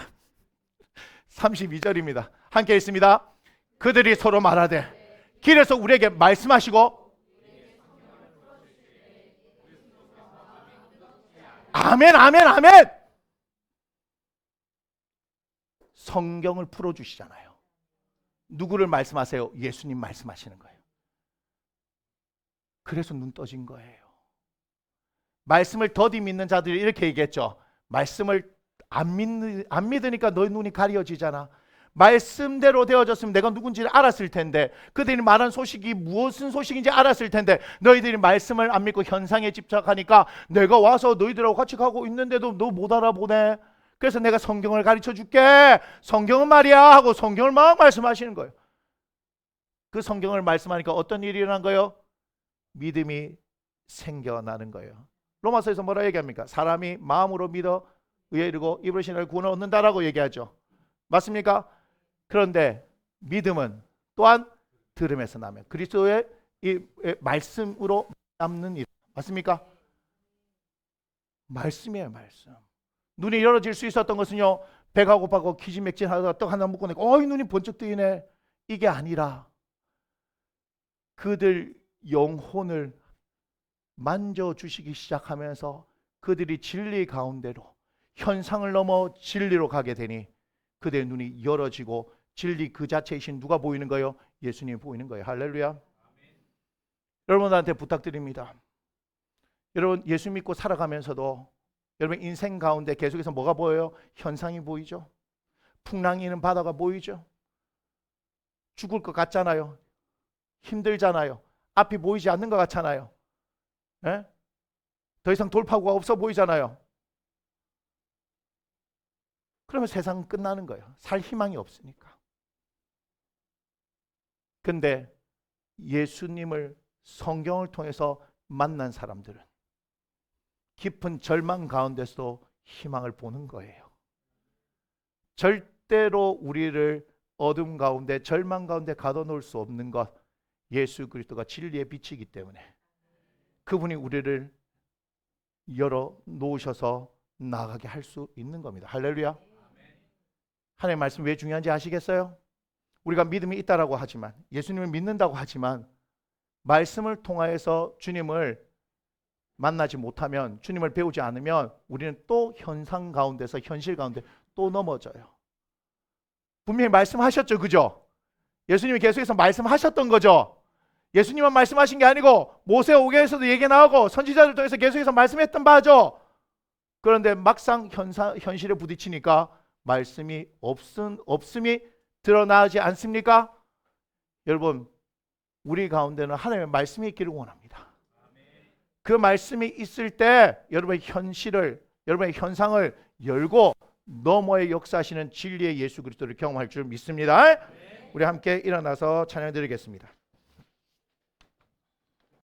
32절입니다. 함께 있습니다. 그들이 서로 말하되 길에서 우리에게 말씀하시고 아멘 아멘 아멘. 성경을 풀어주시잖아요. 누구를 말씀하세요? 예수님 말씀하시는 거예요. 그래서 눈 떠진 거예요. 말씀을 더디 믿는 자들이 이렇게 얘기했죠. 말씀을 안 믿으니까 너희 눈이 가려지잖아. 말씀대로 되어졌으면 내가 누군지를 알았을 텐데, 그들이 말한 소식이 무슨 소식인지 알았을 텐데, 너희들이 말씀을 안 믿고 현상에 집착하니까 내가 와서 너희들하고 같이 가고 있는데도 너 못 알아보네. 그래서 내가 성경을 가르쳐 줄게. 성경은 말이야 하고 성경을 막 말씀하시는 거예요. 그 성경을 말씀하니까 어떤 일이 일어난 거예요? 믿음이 생겨나는 거예요. 로마서에서 뭐라 얘기합니까? 사람이 마음으로 믿어 의에 이르고 입으로 신뢰하여 구원을 얻는다라고 얘기하죠. 맞습니까? 그런데 믿음은 또한 들음에서 나면 그리스도의 이 말씀으로 남는 일. 맞습니까? 말씀이에요, 말씀. 눈이 열어질 수 있었던 것은요, 배가 고파고 기진맥진하다가 떡 하나 먹고 내가 어이 눈이 번쩍 뜨이네, 이게 아니라 그들 영혼을 만져주시기 시작하면서 그들이 진리 가운데로 현상을 넘어 진리로 가게 되니 그들의 눈이 열어지고 진리 그 자체이신 누가 보이는 거예요? 예수님이 보이는 거예요. 할렐루야. 아멘. 여러분들한테 부탁드립니다. 여러분 예수 믿고 살아가면서도 여러분 인생 가운데 계속해서 뭐가 보여요? 현상이 보이죠. 풍랑이 있는 바다가 보이죠. 죽을 것 같잖아요. 힘들잖아요. 앞이 보이지 않는 것 같잖아요. 예? 더 이상 돌파구가 없어 보이잖아요. 그러면 세상은 끝나는 거예요. 살 희망이 없으니까. 근데 예수님을 성경을 통해서 만난 사람들은 깊은 절망 가운데서도 희망을 보는 거예요. 절대로 우리를 어둠 가운데 절망 가운데 가둬놓을 수 없는 것, 예수 그리스도가 진리의 빛이기 때문에 그분이 우리를 열어 놓으셔서 나가게 할 수 있는 겁니다. 할렐루야. 하나님의 말씀 왜 중요한지 아시겠어요? 우리가 믿음이 있다라고 하지만, 예수님을 믿는다고 하지만 말씀을 통하여서 주님을 만나지 못하면, 주님을 배우지 않으면 우리는 또 현상 가운데서 현실 가운데 또 넘어져요. 분명히 말씀하셨죠, 그죠? 예수님이 계속해서 말씀하셨던 거죠. 예수님만 말씀하신 게 아니고 모세오경에서도 얘기 나오고 선지자들 통해서 계속해서 말씀했던 바죠. 그런데 막상 현실에 부딪히니까 말씀이 없음이 드러나지 않습니까? 여러분, 우리 가운데는 하나님의 말씀이 있기를 원합니다. 그 말씀이 있을 때 여러분의 현실을, 여러분의 현상을 열고 너머에 역사하시는 진리의 예수 그리스도를 경험할 줄 믿습니다. 우리 함께 일어나서 찬양드리겠습니다.